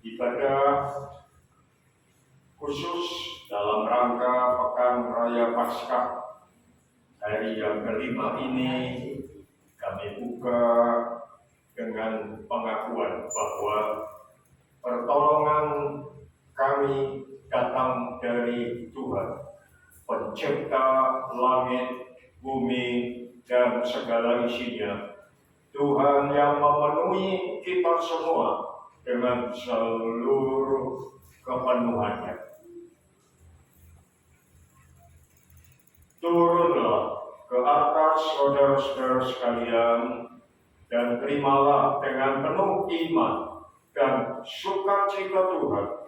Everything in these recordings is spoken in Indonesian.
ibadah khusus dalam rangka Pekan Raya Paskah hari yang kelima ini kami buka dengan pengakuan bahwa pertolongan kami datang dari Tuhan, Pencipta langit, bumi, dan segala isinya. Tuhan yang memenuhi kita semua dengan seluruh kepenuhannya. Turunlah ke atas saudara-saudara sekalian dan terimalah dengan penuh iman dan sukacita Tuhan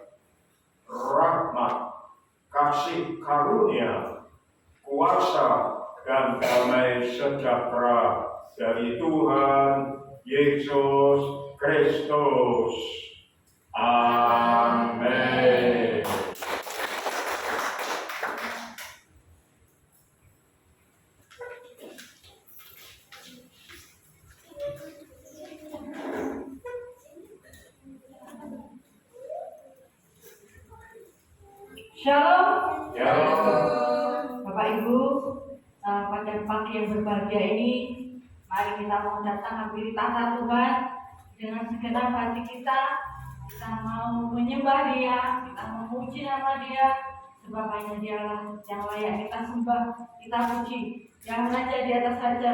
rahmat, kasih karunia, kuasa, dan damai sejahtera dari Tuhan Yesus Kristus. Amin. Shalom. Shalom. Bapak Ibu, pada pagi yang berbahagia ini, mari kita mau datang hampiri tahta Tuhan dengan segenap hati kita. Kita mau menyembah Dia, kita memuji nama Dia, sebab hanya Dialah yang layak kita sembah, kita puji, yang raja di atas raja,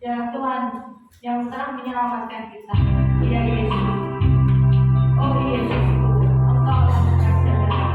ya Tuhan yang telah menyelamatkan kita. Dia Yesus. Oh Yesus, Engkau adalah raja dan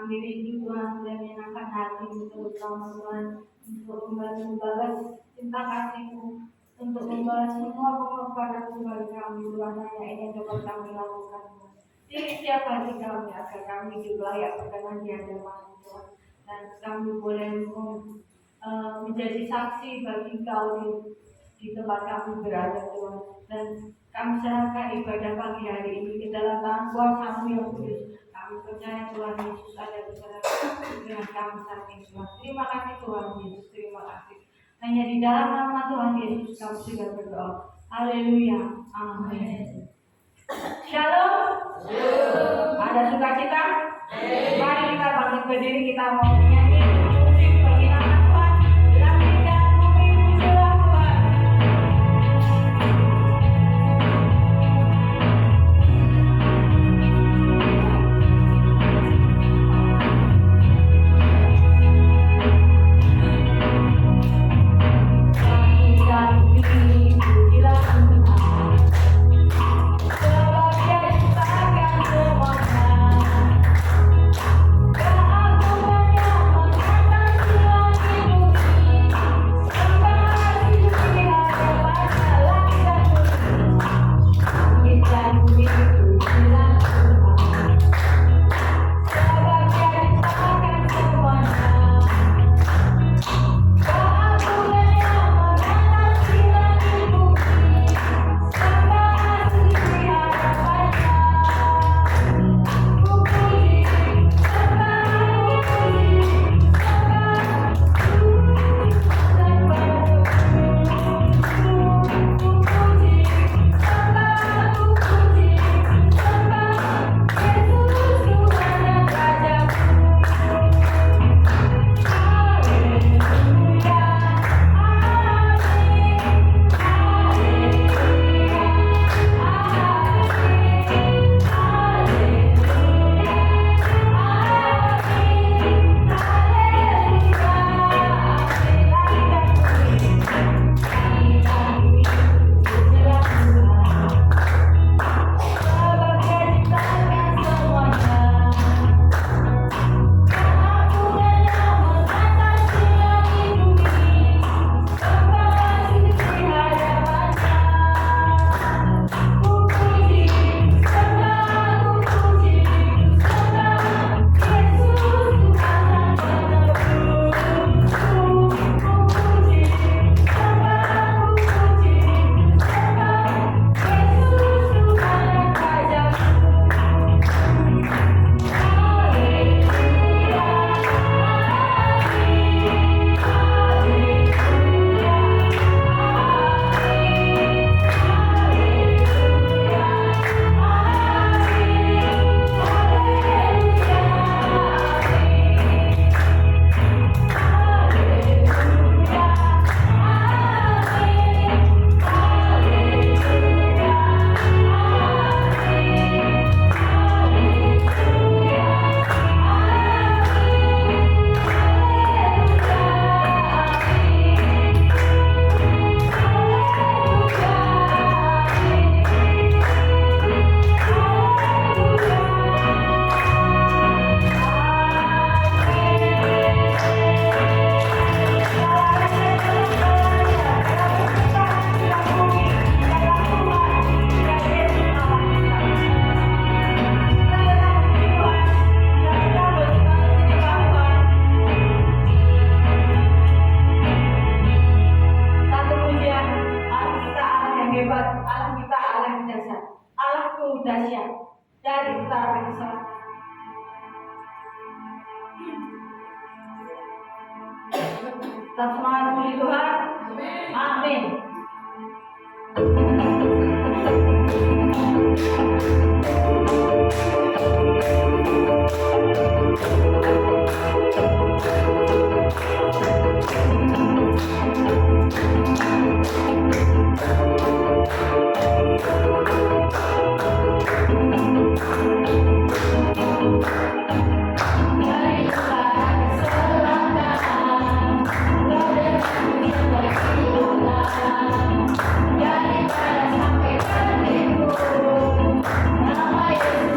kami rindu Tuhan dan menyenangkan hati terutama Tuhan untuk membalas cinta kasih-Mu, untuk membalas semua pengorbanan Tuhan kami Tuhan hanya ini yang dapat kami lakukan Tuhan. Diri setiap hari kami agar kami juga layak berkenan di hadapan Tuhan dan kami boleh menjadi saksi bagi Kau di tempat kami berada Tuhan, dan kami serahkan ibadah pagi hari ini ke dalam tangan kuasa-Mu yang kudus. Kami percaya Tuhan Yesus ada bersama dengan kami saat ini Tuhan. Terima kasih Tuhan Yesus, terima kasih. Hanya di dalam nama Tuhan Yesus kami sudah berdoa. Haleluya, amin. Shalom. Ada sukacita? Mari kita bangkit berdiri, kita mau menyanyi musik bagi nama Tuhan. Lambaikan bumi pujilah Tuhan. Tetap semangat puji Tuhan. Amin. Daripada sampai tertipu, nama Yesus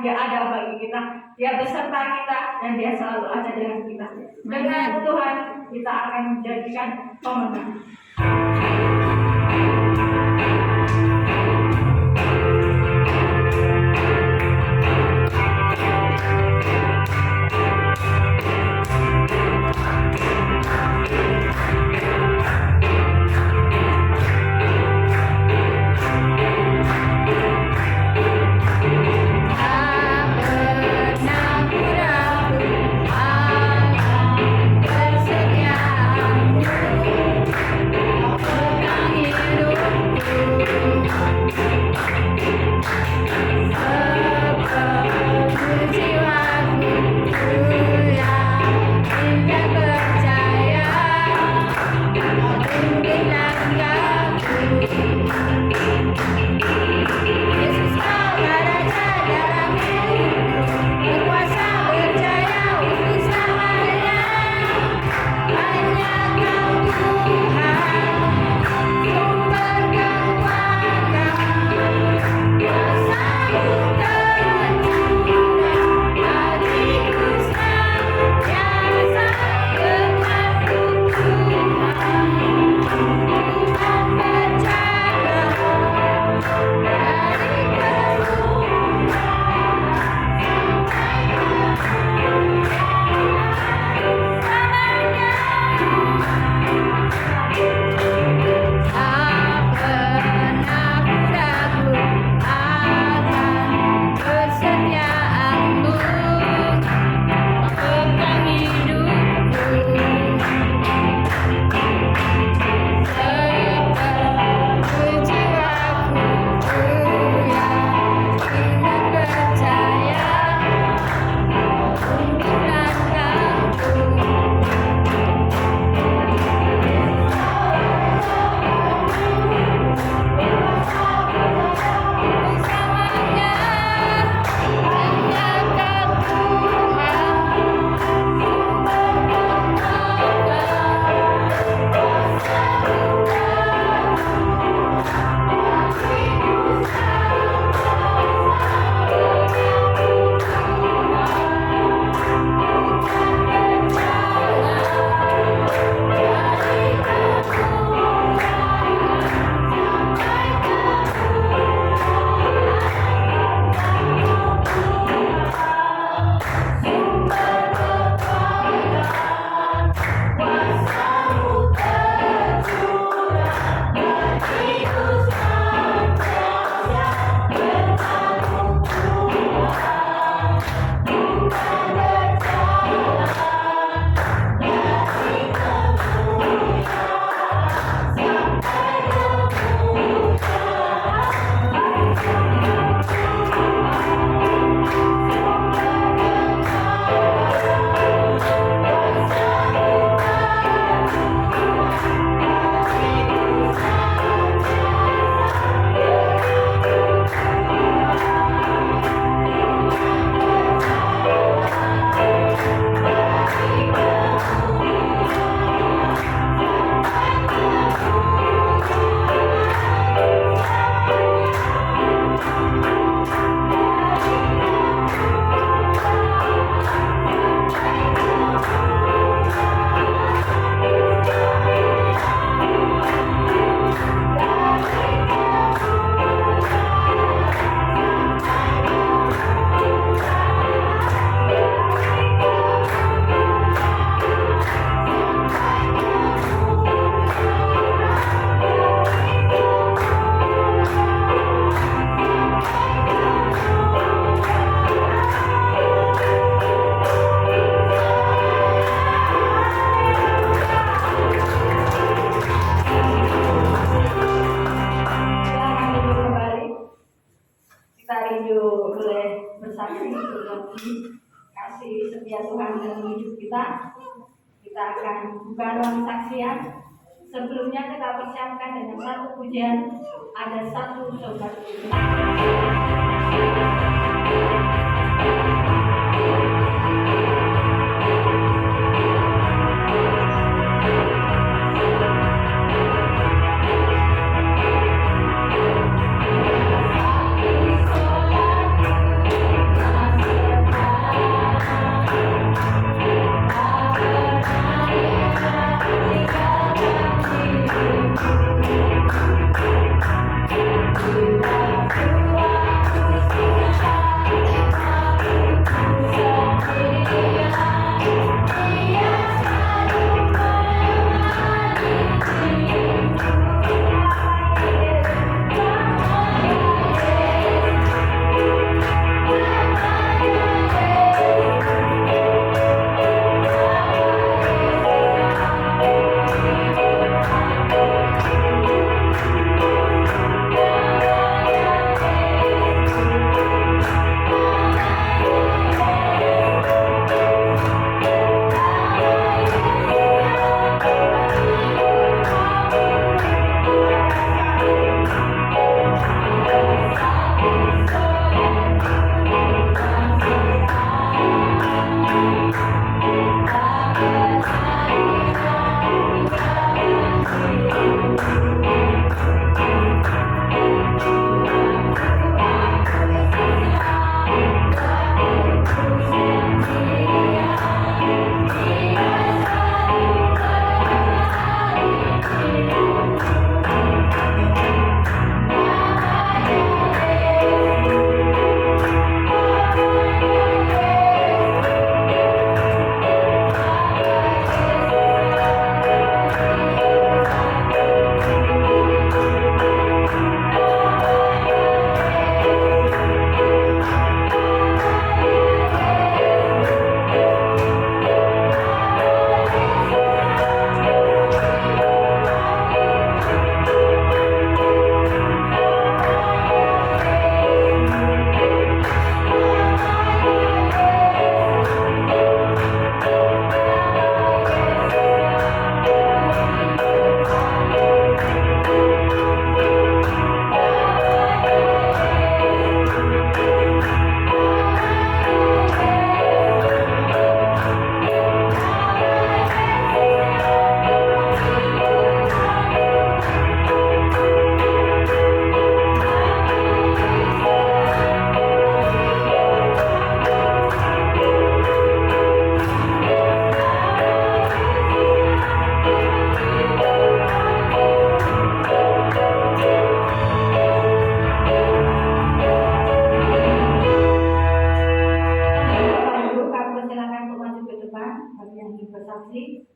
Dia ada bagi kita, Dia beserta kita, dan Dia selalu ada dengan kita. Dengan Tuhan kita akan menjadikan pemenang. kasih setia Tuhan dalam hidup kita. Kita akan buka ruang saksian. Sebelumnya kita persiapkan dengan satu pujian. Ada satu sobat pujian. kasih.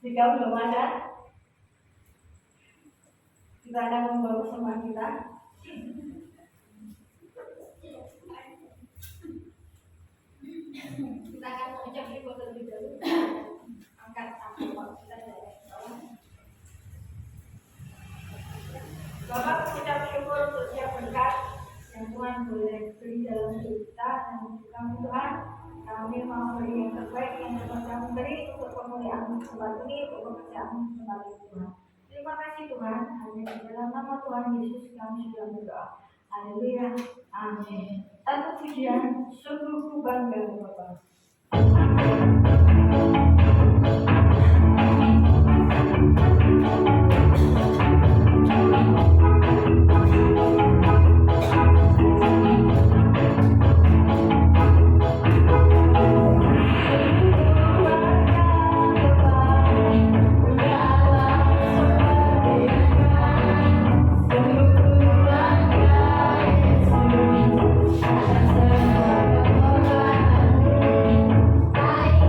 Jika belum ada, kita akan membawa semua kita. Kita akan mengucap syukur terlebih dahulu. Angkat tangan kita dari bawah. Bapak mengucap syukur untuk setiap berkat yang Tuhan boleh beri dalam hidup kita, dan kami Tuhan, kami mau beri yang terbaik yang dapat kami beri untuk kemuliaan tempat ini, untuk pekerjaan tempat ini Tuhan. Terima kasih Tuhan, hanya di dalam nama Tuhan Yesus kami sudah berdoa. Haleluya, amin. Satu pujian, sungguh ku bangga Bapak.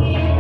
I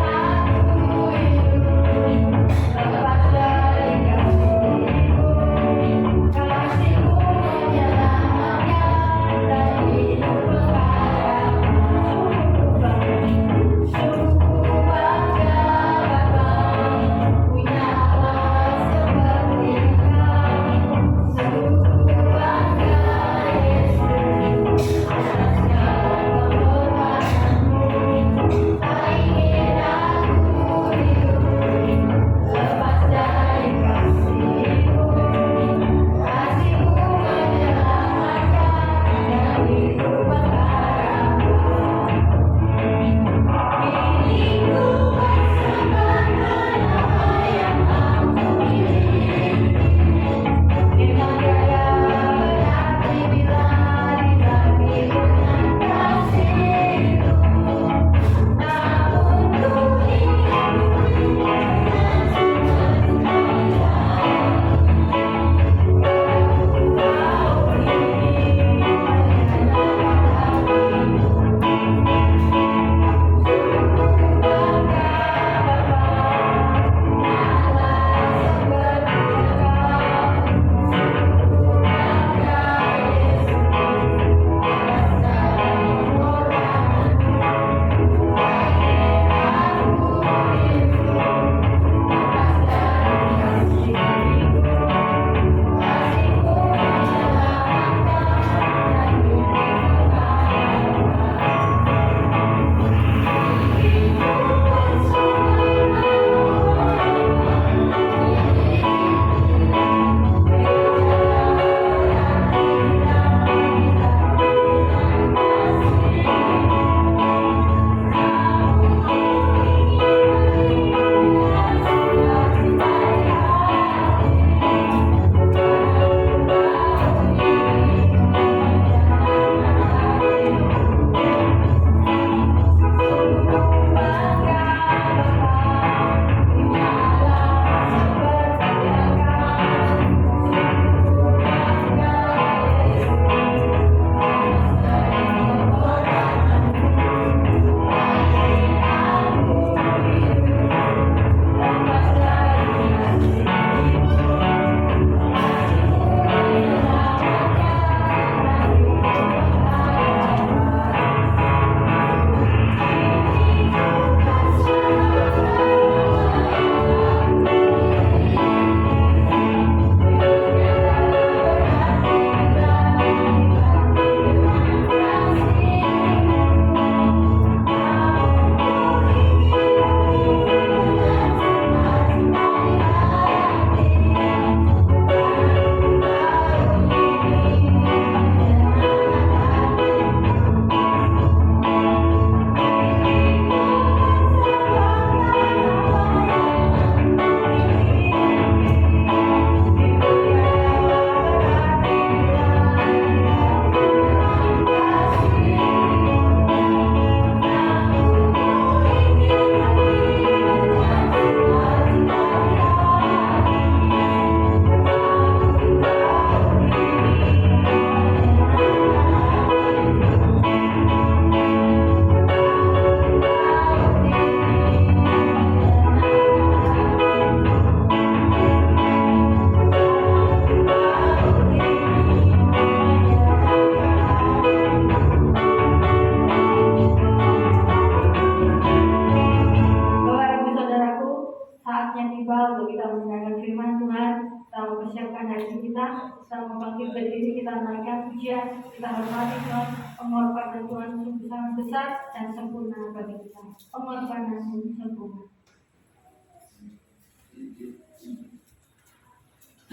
pujian, kita hormati Tuhan. Pengorbanan Tuhan sungguh sangat besar dan sempurna bagi kita. Pengorbanan sempurna.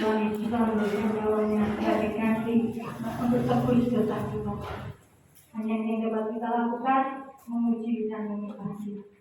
Tuhan Yesus telah memberikan nyawanya dari kasih untuk tebus dosa kita. Hanya yang dapat kita lakukan memuji dan menikmati.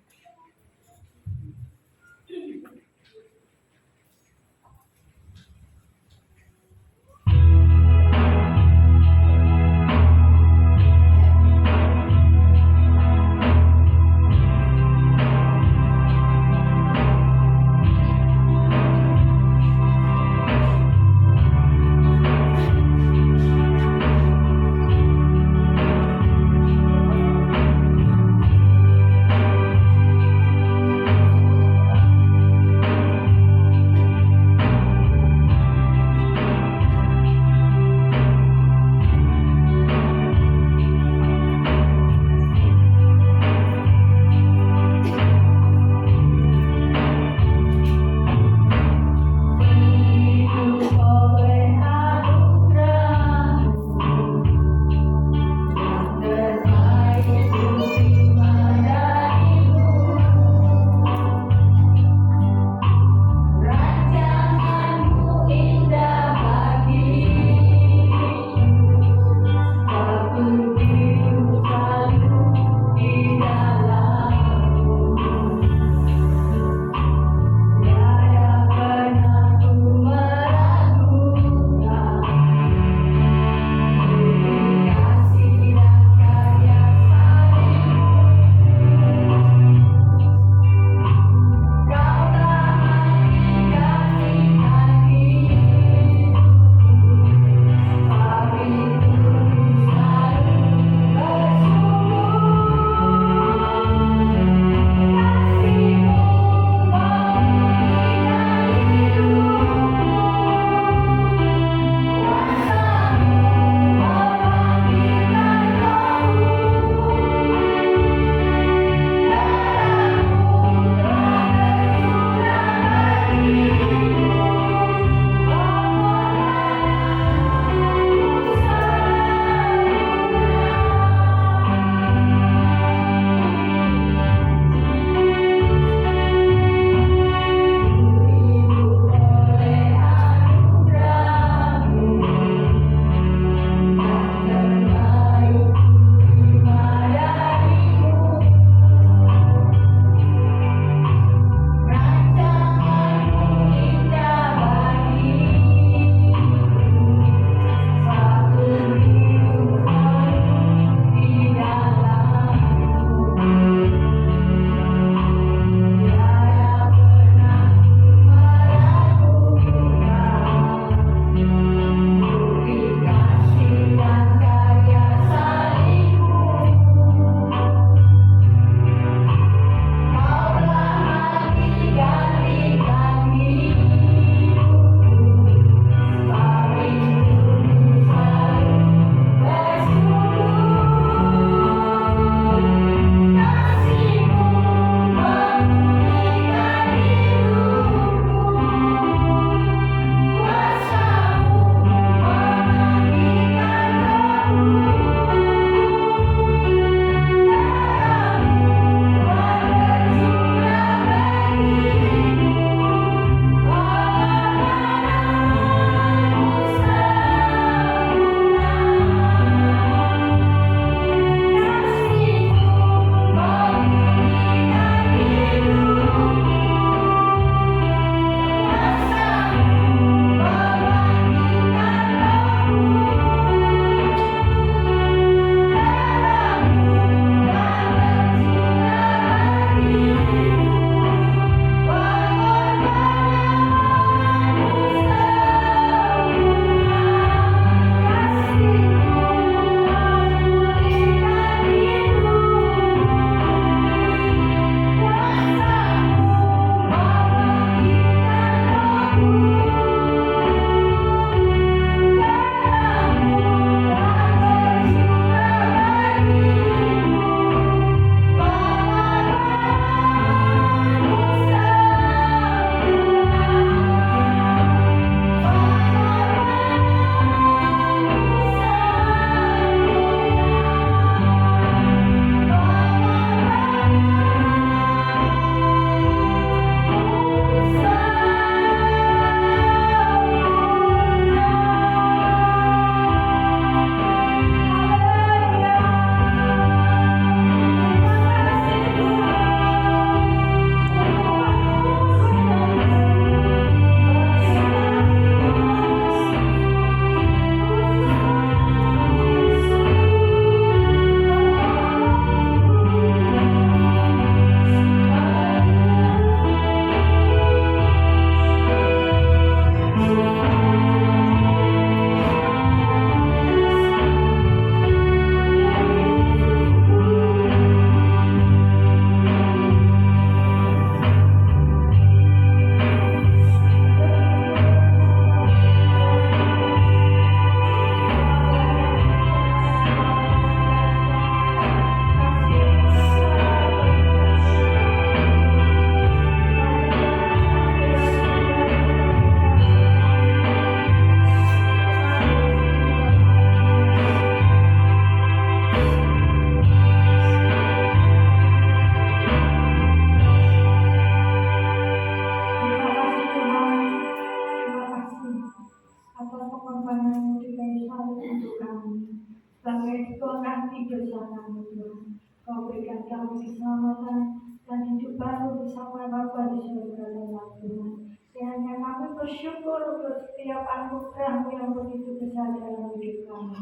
dosa kami Tuhan. Kau berikan kami keselamatan dan hidup baru bersama Bapa di surga dalam Tuhan. Kiranya kami bersyukur untuk setiap anugerah yang begitu besar dalam hidup kami.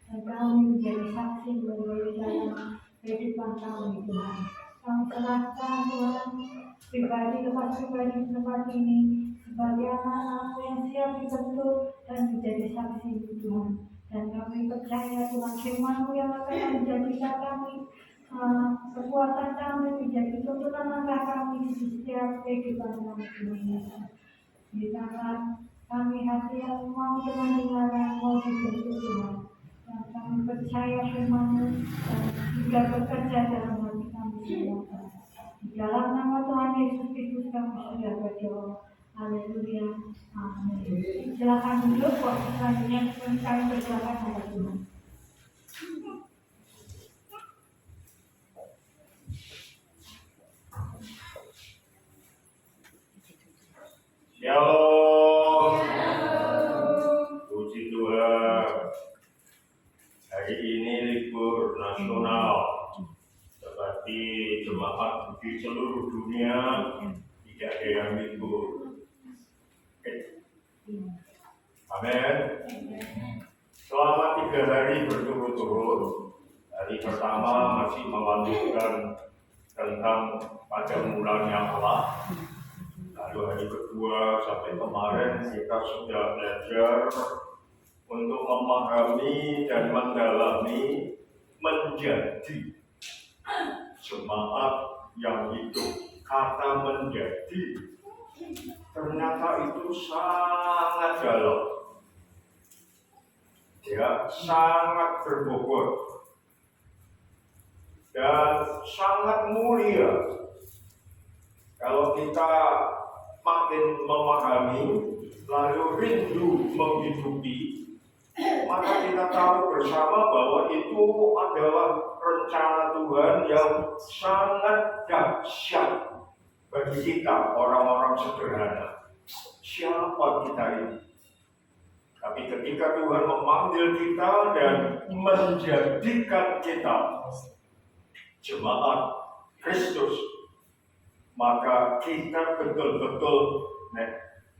Dan kami menjadi saksi menjadi dalam kehidupan kami Tuhan. Kami serahkan Tuhan pribadi lepas pribadi di tempat ini sebagai anak-anak yang siap dibentuk dan menjadi saksi Tuhan. Dan kami percaya Tuhan firman-Mu yang akan menjadikan kami kekuatan kami menjadi tuntunan langkah kami di setiap kehidupan kami Tuhan Yesus. Di tangan kami hati yang mau dengan dengaran mau dibentuk Tuhan. Dan kami percaya firman-Mu dan juga bekerja dalam hati kami semua. Di dalam nama Tuhan Yesus Kristus kami sudah berdoa. Haleluya. Amin. Silakan duduk. Waktu selanjutnya kami bersilakan kepada Tuhan. Shalom. Puji Tuhan. Hari ini libur nasional. Tetapi jemaat di seluruh dunia tidak ada yang libur. Amin. Selama 3 hari berturut-turut, hari pertama masih melanjutkan tentang pada mulanya Allah. Lalu hari kedua sampai kemarin kita sudah belajar untuk memahami dan mendalami menjadi jemaat yang hidup. Kata menjadi ternyata itu sangat dalam, ya, sangat berbobot dan sangat mulia. Kalau kita makin memahami lalu rindu menghidupi, maka kita tahu bersama bahwa itu adalah rencana Tuhan yang sangat dahsyat bagi kita orang-orang sederhana. Siapa kita ini? Tapi ketika Tuhan memanggil kita dan menjadikan kita jemaat Kristus, maka kita betul-betul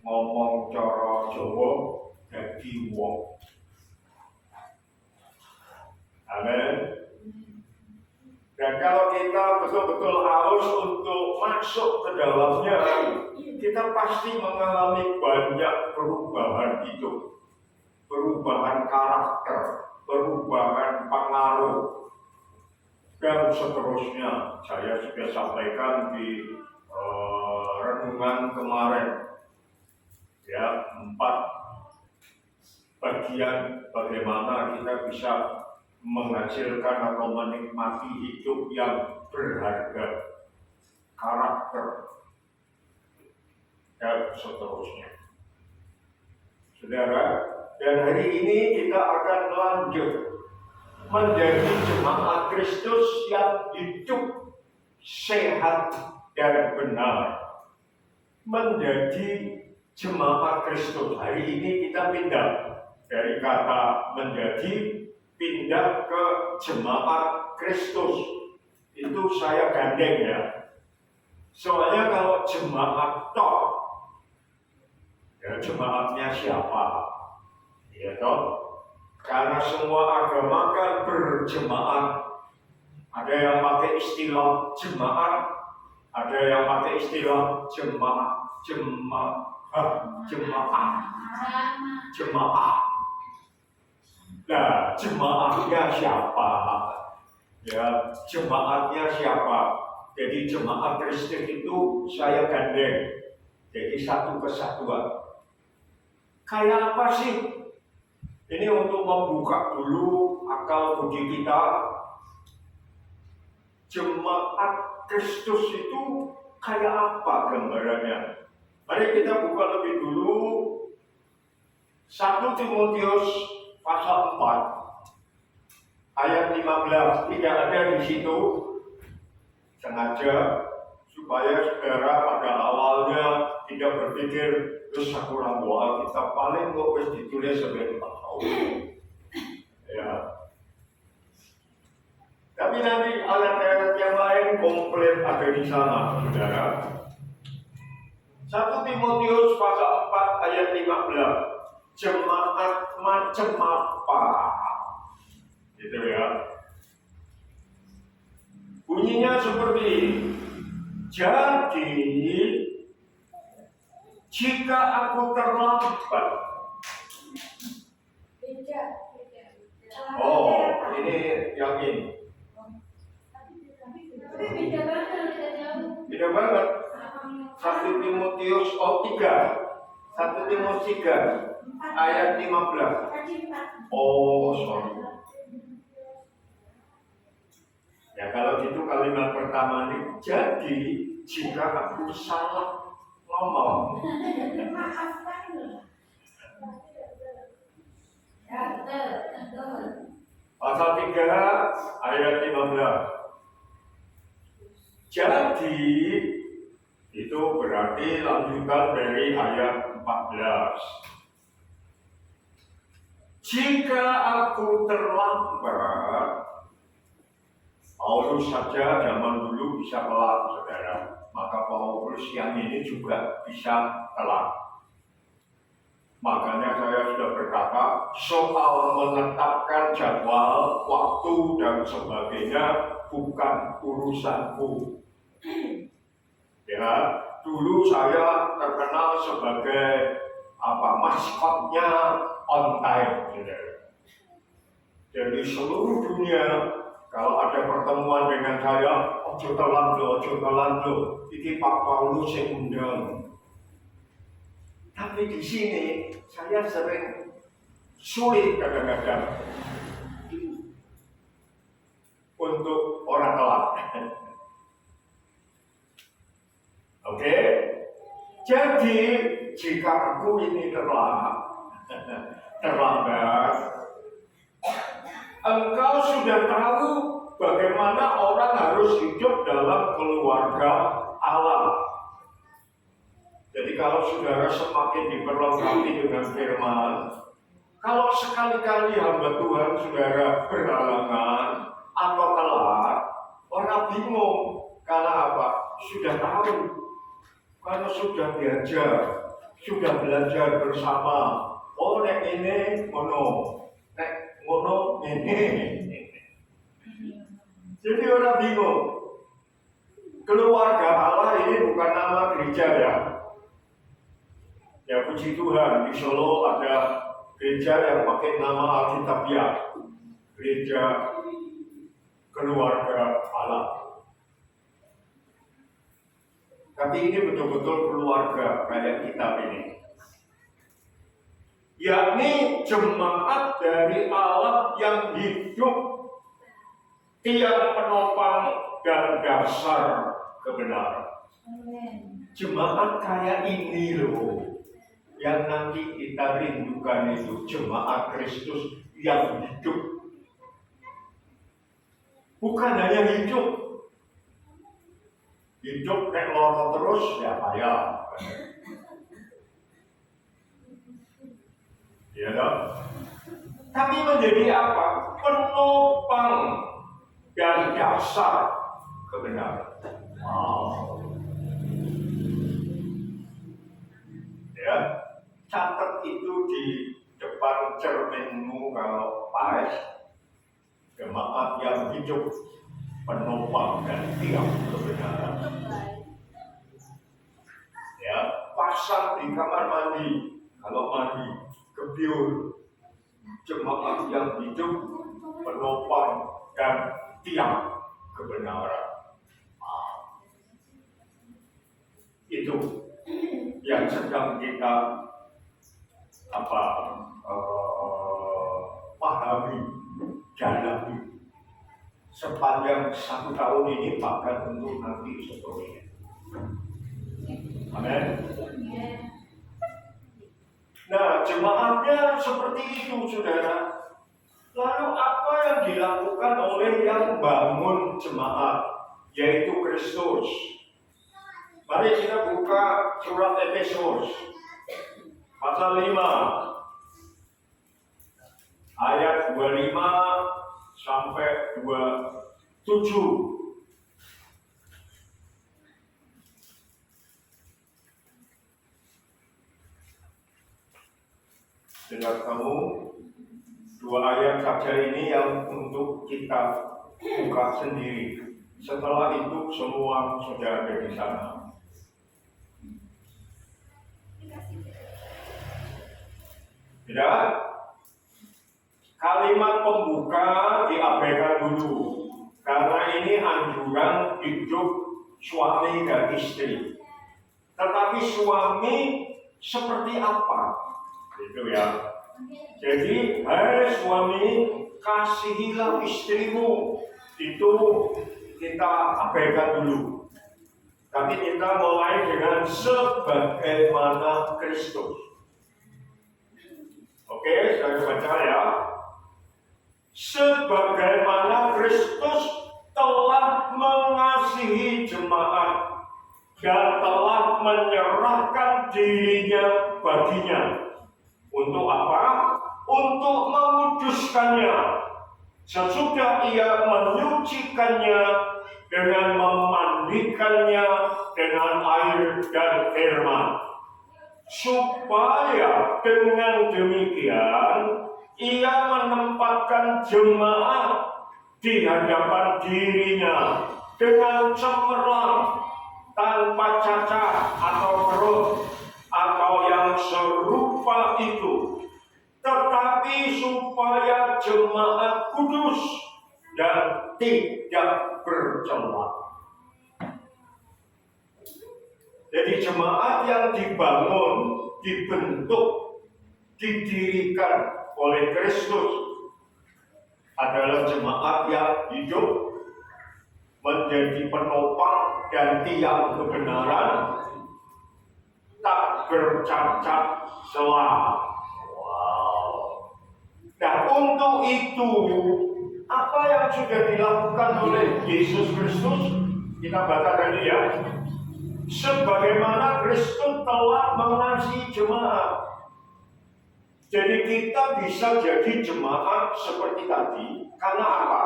ngomong cara Jawa dadi wong. Amin. Dan kalau kita betul-betul haus untuk masuk ke dalamnya, kita pasti mengalami banyak perubahan hidup, perubahan karakter, perubahan pengaruh, dan seterusnya. Saya sudah sampaikan di renungan kemarin, ya, 4 bagian bagaimana kita bisa menghasilkan atau menikmati hidup yang berharga, karakter, dan seterusnya. Saudara, dan hari ini kita akan lanjut menjadi jemaat Kristus yang hidup sehat dan benar. Menjadi jemaat Kristus. Hari ini kita pindah dari kata menjadi, pindah ke jemaat Kristus. Itu saya gandeng ya. Soalnya kalau jemaat toh, ya jemaatnya siapa? Ya toh, karena semua agama kan berjemaat. Ada yang pakai istilah jemaat, ada yang pakai istilah jemaat. Nah, jemaatnya siapa? Ya, jemaatnya siapa? Jadi jemaat Kristus itu saya gandeng. Jadi satu kesatuan. Kayak apa sih? Ini untuk membuka dulu akal budi kita. Jemaat Kristus itu kayak apa gambarannya? Mari kita buka lebih dulu 1 Timotius pasal 4 ayat 15. Tidak ada di situ, sengaja supaya saudara pada awalnya tidak berpikir terus aku kurang doa kita paling kok wis ditulis sampai 4 tahun. Ya. Tapi nanti ayat-ayat yang lain komplit ada di sana, saudara. 1 Timotius pasal 4 ayat 15. Jemaat macam apa? Gitu ya. Bunyinya seperti ini. Jadi, jika aku terlambat. Oh, ini yang ini. Beda banget. 1 Timotius 1 Timotius 3 ayat 15. Oh, sorry. Ya kalau gitu kalimat pertama ini, jadi jika aku salah ngomong. Pasal 3 ayat 15. Jadi itu berarti lanjutan dari ayat 14. Jika aku terlambat, Paulus saja zaman dulu bisa telat, saudara. Maka Paulus yang ini juga bisa telat. Makanya saya sudah berkata, soal menetapkan jadwal, waktu, dan sebagainya bukan urusanku. Ya, dulu saya terkenal sebagai maskotnya on time. Jadi seluruh dunia kalau ada pertemuan dengan saya, ojo telanjang, iki Pak Paulus yang undang. Tapi di sini saya sering sulit kadang-kadang untuk orang telat. Oke? Jadi jika aku ini terlambat, engkau sudah tahu bagaimana orang harus hidup dalam keluarga Allah. Jadi kalau saudara semakin diperlengkapi dengan firman, kalau sekali-kali hamba Tuhan saudara berhalangan atau telat, orang bingung. Karena apa? Sudah tahu. Karena sudah belajar, sudah belajar bersama. Oh, nek ini ngono, nek ngono ini. Jadi orang bingung. Keluarga Allah ini bukan nama gereja ya. Ya puji Tuhan, di Solo ada gereja yang pakai nama Alkitabiah, gereja keluarga Allah. Tapi ini betul-betul keluarga kayak kita ini. Yakni jemaat dari Allah yang hidup, tiang penopang dan dasar kebenaran. Jemaat kayak ini loh. Yang nanti kita rindukan itu jemaat Kristus yang hidup. Bukan hanya hidup. Hidup kayak loro terus, ya payah. Ya dong? Tapi menjadi apa? Penopang dan dasar kebenaran. Wow. Ya. Catat itu di depan cerminmu kalau pas, jemaat yang hidup, penopang dan tiang kebenaran. Ya, pasang di kamar mandi, kalau mandi, gebyur, jemaat yang hidup, penopang dan tiang kebenaran. Itu yang sedang kita pahami, dalami sepanjang 1 tahun ini, bahkan untuk nanti seterusnya. Amin. Nah, jemaatnya seperti itu, saudara. Lalu apa yang dilakukan oleh yang bangun jemaat, yaitu Kristus? Mari kita buka surat Efesus pasal 5 ayat 25 sampai 27. 7. Dengar kamu, 2 ayat saja ini yang untuk kita buka sendiri. Setelah itu semua sudah ada di sana. Ya, kalimat pembuka diabaikan dulu, karena ini anjuran hidup suami dan istri. Tetapi suami seperti apa? Itu ya. Jadi, hai suami, kasihilah istrimu. Itu kita abaikan dulu. Tapi kita mulai dengan sebagaimana Kristus. Oke, saya baca ya. Sebagaimana Kristus telah mengasihi jemaat dan telah menyerahkan dirinya baginya. Untuk apa? Untuk menguduskannya. Sesudah ia menyucikannya dengan memandikannya dengan air dan firman. Supaya dengan demikian ia menempatkan jemaat di hadapan dirinya dengan cemerlang, tanpa cacat atau kerut atau yang serupa itu, tetapi supaya jemaat kudus dan tidak bercela. Jadi jemaat yang dibangun, dibentuk, didirikan oleh Kristus adalah jemaat yang hidup, menjadi penopang dan tiang kebenaran, tak bercacat celah. Wow. Nah, untuk itu apa yang sudah dilakukan oleh Yesus Kristus? Kita baca tadi ya. Sebagaimana Kristus telah mengasihi jemaat. Jadi kita bisa jadi jemaat seperti tadi. Karena apa?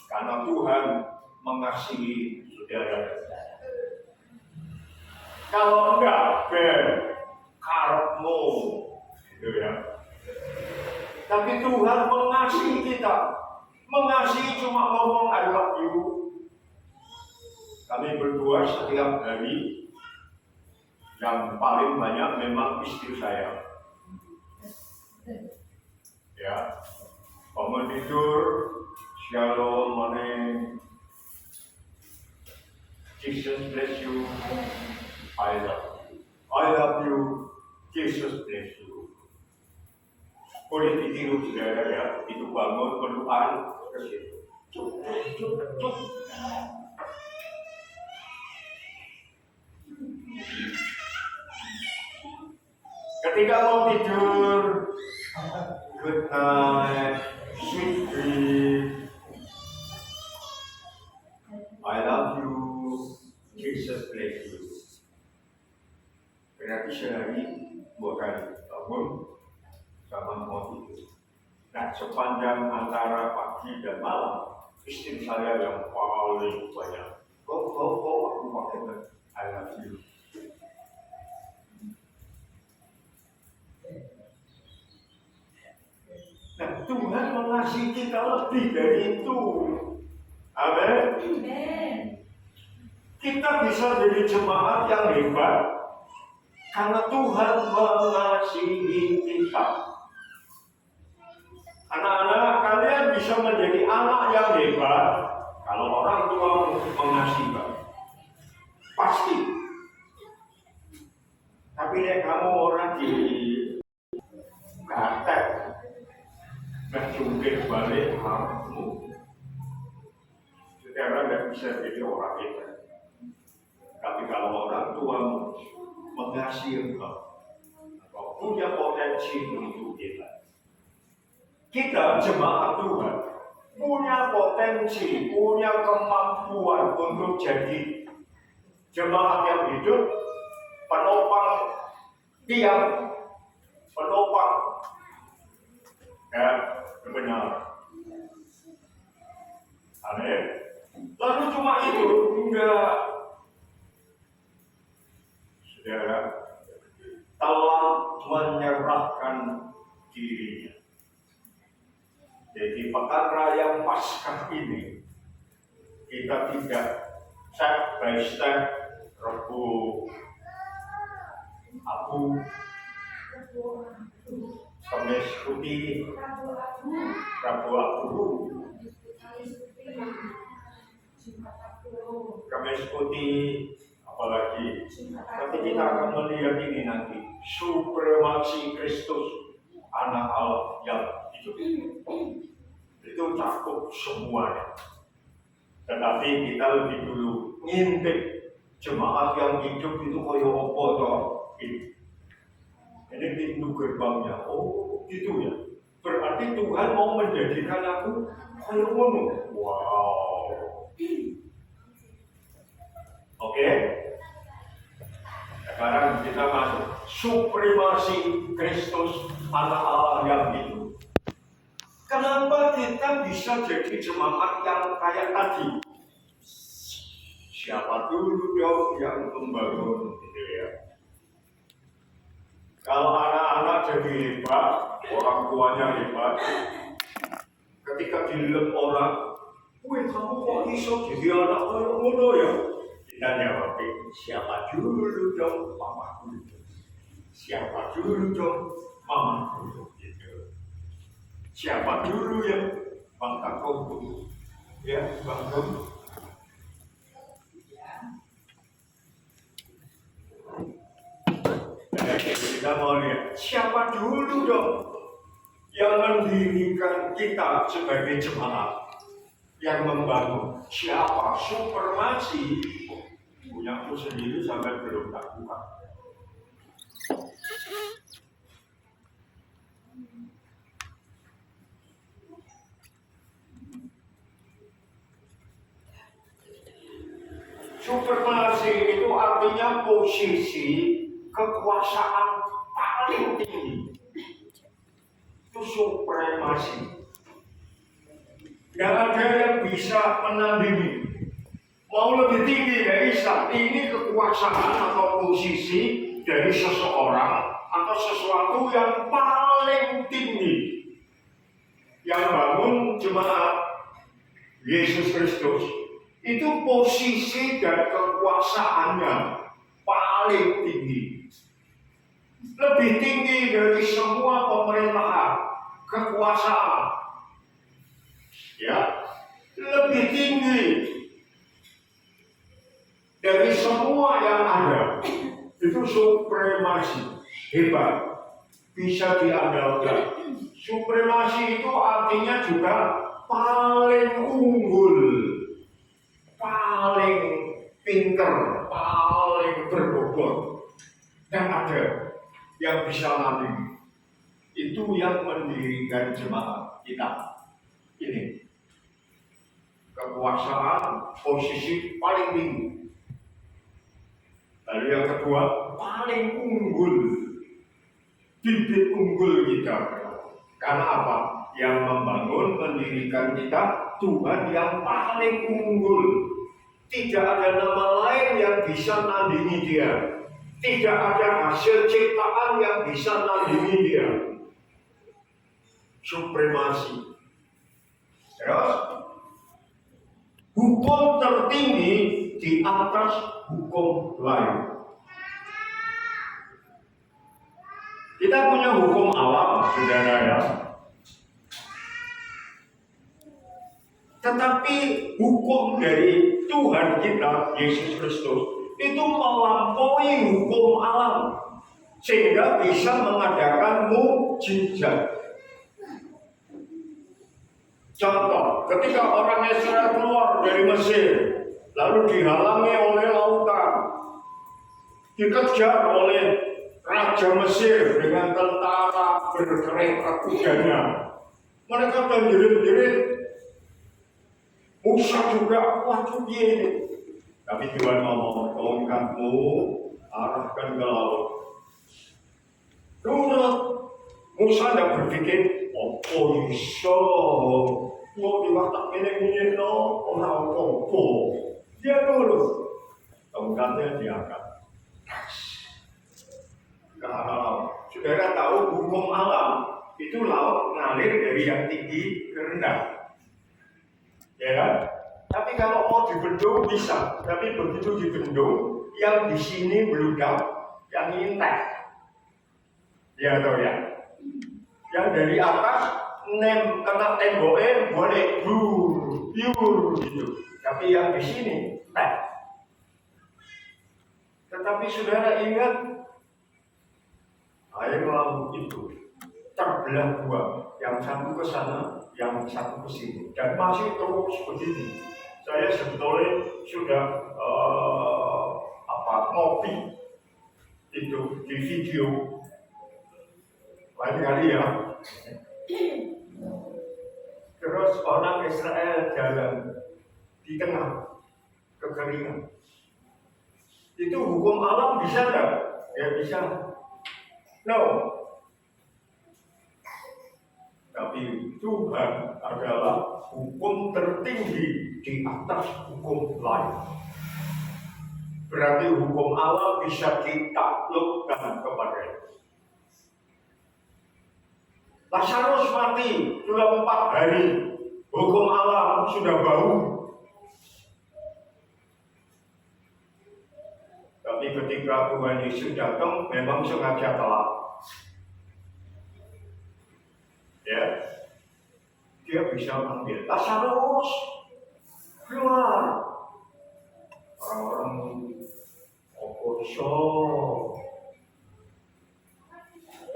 Karena Tuhan mengasihi saudara. Kalau enggak, karepmu, gitu ya. Tapi Tuhan mengasihi kita. Mengasihi cuma ngomong I love you. Kami berdua setiap hari, yang paling banyak memang istri saya. Ya, bangun tidur, shalom, morning, Jesus bless you, I love you, Jesus bless you. Boleh ditiru saudara ya, itu bangun berdoa ke situ. Cuk. Ketika mau tidur, good night, sweet dreams, I love you, Jesus bless you. Berarti sehari 2 kali bangun sama mau tidur. Nah, sepanjang antara pagi dan malam, istri saya yang paling banyak. Aku pakai I love you. Nah, Tuhan mengasihi kita lebih dari itu. Amin. Kita bisa jadi jemaat yang hebat karena Tuhan mengasihi kita. Anak-anak, kalian bisa menjadi anak yang hebat kalau orang tua mengasihi kamu. Pasti. Tapi kamu orang di gatek, menjungkir balik kamu, saudara tidak bisa jadi orang hebat. Tapi kalau orang tua mengasihi kamu, atau punya potensi untuk hebat, kita jemaat Tuhan punya potensi, punya kemampuan untuk jadi jemaat yang hidup, penopang tiang, penopang kebenaran. Amin. cuma itu, enggak. Saudara, telah menyerahkan dirinya. Jadi pekan raya Paskah ini kita tidak step by step, Rabu Abu, Kamis Putih, Rabu Abu, Kamis Putih, apalagi nanti kita akan melihat ini nanti supremasi Kristus, anak Allah yang hidup. Itu cakup semuanya. Tetapi kita lebih dulu ngintip jemaat yang hidup itu kaya apa toh? Ini pintu gerbangnya. Oh, gitu ya. Berarti Tuhan mau menjadikan aku kaya ngono. Wow. Oke. Sekarang kita masuk supremasi Kristus, anak Allah yang hidup. Kenapa kita bisa jadi jemaat yang kayak tadi? Siapa dulu dong yang membangun, gitu ya? Kalau anak-anak jadi hebat, orang tuanya hebat. Ketika dilihat orang, wih kamu kok iso jadi anak kayak ngono ya? Kita jawab, siapa dulu dong mamaku? Siapa dulu dong mamaku? Siapa dulu yang Bang Kakong dulu? Ya, Bang Kakong. Kita mau lihat siapa dulu dong yang mendirikan kita sebagai jemaat, yang membangun. Siapa? Supremasi. Punyaku sendiri sampai belum tak buka. Supremasi itu artinya posisi kekuasaan paling tinggi. Itu supremasi. Gak ada yang bisa menandingi. Mau lebih tinggi dari saat ini kekuasaan atau posisi dari seseorang atau sesuatu yang paling tinggi. Yang bangun jemaat Yesus Kristus itu posisi dan kekuasaannya paling tinggi. Lebih tinggi dari semua pemerintahan, kekuasaan. Ya, lebih tinggi dari semua yang ada. Itu supremasi, hebat, bisa diandalkan. Supremasi itu artinya juga paling unggul, paling pinter, paling berbobot. Dan ada yang bisa nanding. Itu yang mendirikan jemaat kita. Ini kekuasaan, posisi paling tinggi. Lalu yang kedua, paling unggul, bibit unggul kita. Karena apa? Yang membangun, mendirikan kita, Tuhan yang paling unggul. Tidak ada nama lain yang bisa nandingi dia. Tidak ada hasil ciptaan yang bisa nandingi dia. Supremasi. Terus, hukum tertinggi di atas hukum lain. Kita punya hukum alam, saudara ya. Tetapi hukum dari Tuhan kita, Yesus Kristus, itu melampaui hukum alam. Sehingga bisa mengadakan mukjizat. Contoh, ketika orang Israel keluar dari Mesir, lalu dihalangi oleh lautan, dikejar oleh Raja Mesir dengan tentara berkereta kudanya. Mereka terjerit-jerit. Musa juga, waduh ini. Tapi Tuhan ngomong, tongkatmu arahkan ke laut. Turut. Musa tidak berpikir, oh iso Mau diwatak ini no, orang apa. Dia nurut. Tongkatnya diangkat. Ke arah laut. Saudara tahu hukum alam itu laut ngalir dari yang tinggi ke rendah. Ya kan? Tapi kalau mau dibendung bisa. Tapi begitu dibendung, yang di sini beludak, yang ini tek. Ya tahu ya. Yang dari atas kena temboknya boleh biur gitu. Tapi yang di sini tek. Tetapi saudara ingat, air laut itu terbelah dua, yang satu ke sana, yang satu ke sini, dan masih terus begini. Saya sebetulnya sudah ngopi itu di video lain kali ya. Terus orang Israel jalan di tengah kekeringan. Itu hukum alam bisa nggak? Ya bisa. No. Tapi Tuhan adalah hukum tertinggi di atas hukum lain. Berarti hukum alam bisa ditaklukkan kepadanya. Lazarus mati sudah 4 hari, hukum alam sudah bau. Tapi ketika Tuhan Yesus datang, memang sengaja telat. Ya, dia bisa ambil Lazarus keluar. Orang-orang oposisi.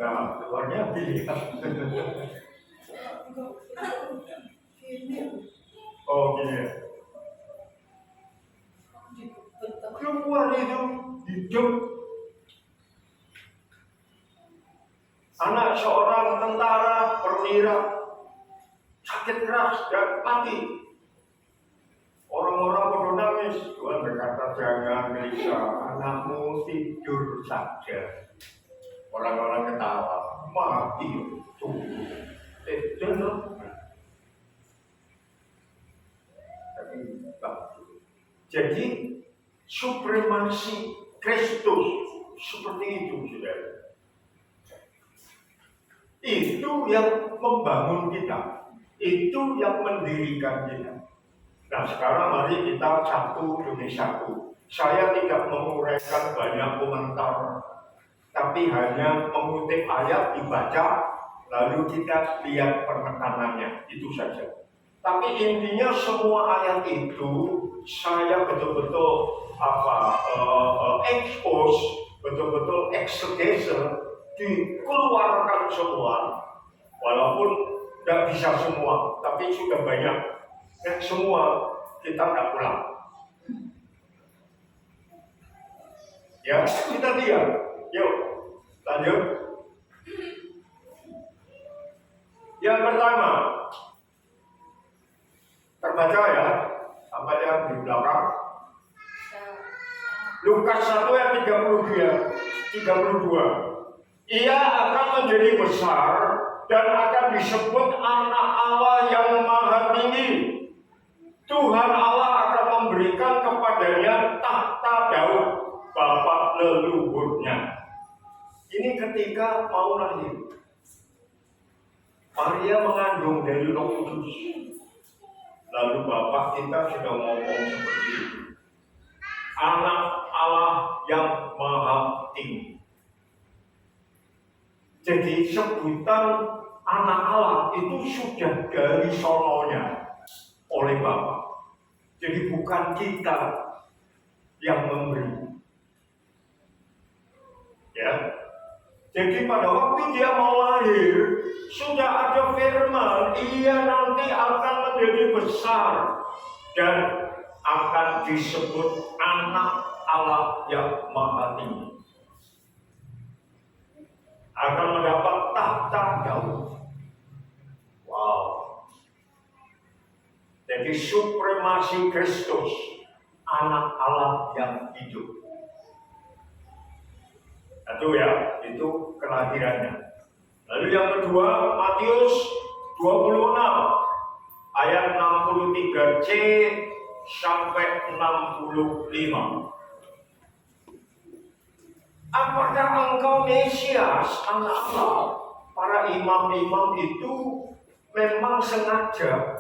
Nah, keluarnya pilihan. Oh gini ya. Keluar itu hidup. Anak seorang tentara perwira sakit keras dan mati. Orang-orang pada nangis. Tuhan berkata, jangan gelisah, anakmu tidur saja. Orang-orang ketawa, mati tunggu. Jadi supremasi Kristus seperti itu, saudara. Itu yang membangun kita, itu yang mendirikan kita. Nah sekarang mari kita satu demi satu. Saya tidak menguraikan banyak komentar, tapi hanya mengutip ayat dibaca, lalu kita lihat penekanannya, itu saja. Tapi intinya semua ayat itu saya betul-betul expose, betul-betul eksegese, dikeluarkan semua, walaupun tidak bisa semua, tapi sudah banyak. Semua kita tidak pulang. Ya, kita lihat. Yuk, lanjut. Yang pertama, terbaca ya, apa yang di belakang? Lukas 1 ayat 32. Ia akan menjadi besar dan akan disebut anak Allah yang maha tinggi. Tuhan Allah akan memberikan kepadanya tahta Daud, bapak leluhurnya. Ini ketika mau lahir. Maria mengandung dari Roh Kudus. Lalu bapak kita sudah ngomong seperti itu. Anak Allah yang maha tinggi. Jadi sebutan anak Allah itu sudah dari sononya oleh Bapa. Jadi bukan kita yang memberi. Ya. Jadi pada waktu dia mau lahir, sudah ada firman, ia nanti akan menjadi besar dan akan disebut anak Allah yang maha tinggi. Akan mendapat tahta Daud. Wow. Jadi supremasi Kristus, anak Allah yang hidup. Itu ya, itu kelahirannya. Lalu yang kedua, Matius 26 ayat 63C sampai 65. Apakah engkau Mesias, anak Allah? Para imam-imam itu memang sengaja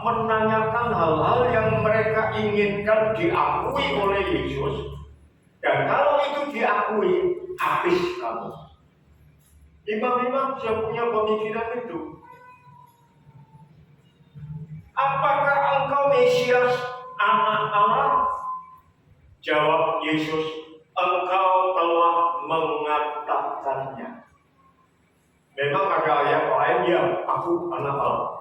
menanyakan hal-hal yang mereka inginkan diakui oleh Yesus. Dan kalau itu diakui, habis kamu. Imam-imam sudah punya pemikiran itu. Apakah engkau Mesias, anak Allah? Jawab Yesus, engkau telah mengatakannya. Memang ada ayat lain yang aku anak Allah.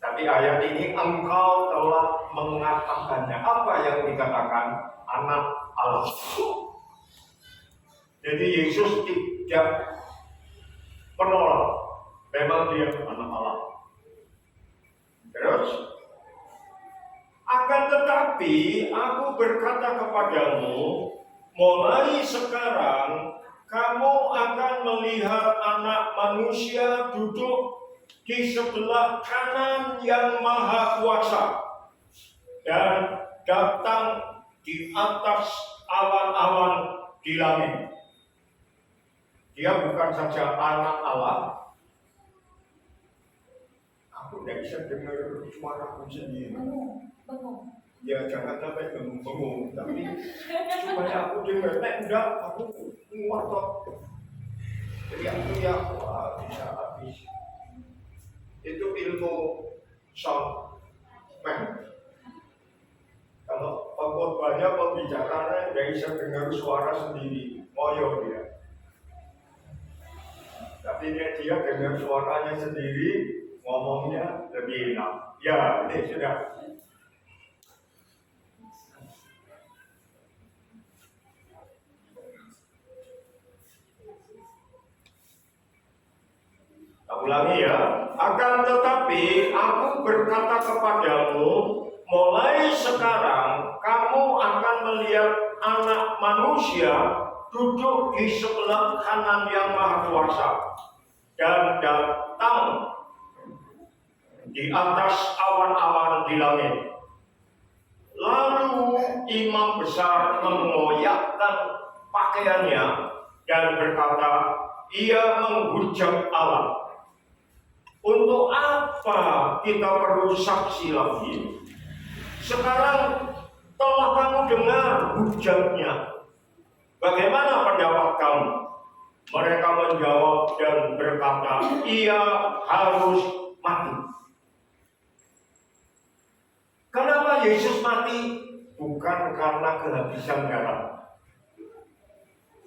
Tapi ayat ini engkau telah mengatakannya. Apa yang dikatakan anak Allah? Jadi Yesus tidak menolak. Memang dia anak Allah. Terus, akan tetapi aku berkata kepadamu, mulai sekarang kamu akan melihat Anak Manusia duduk di sebelah kanan Yang Maha Kuasa dan datang di atas awan-awan di langit. Dia bukan saja anak Allah. Aku tidak bisa dengar suaraku sendiri. Ya jangan sampai bengong-bengong, tapi supaya aku dengar. Enggak, aku ngotot. Jadi aku ya bisa habis. Itu ilmu sound man. Kalau banyak pembicaranya tidak bisa dengar suara sendiri, ngoyo dia. Tapi dia dengar suaranya sendiri, ngomongnya lebih enak. Ya, ini sudah. Ulangi ya. Akan tetapi aku berkata kepadamu, mulai sekarang kamu akan melihat Anak Manusia duduk di sebelah kanan Yang Maha Kuasa dan datang di atas awan-awan di langit. Lalu imam besar mengoyakkan pakaiannya dan berkata, ia menghujat Allah. Untuk apa kita perlu saksi lagi? Sekarang telah kamu dengar hujatnya. Bagaimana pendapat kamu? Mereka menjawab dan berkata, ia harus mati. Kenapa Yesus mati? Bukan karena kehabisan darah.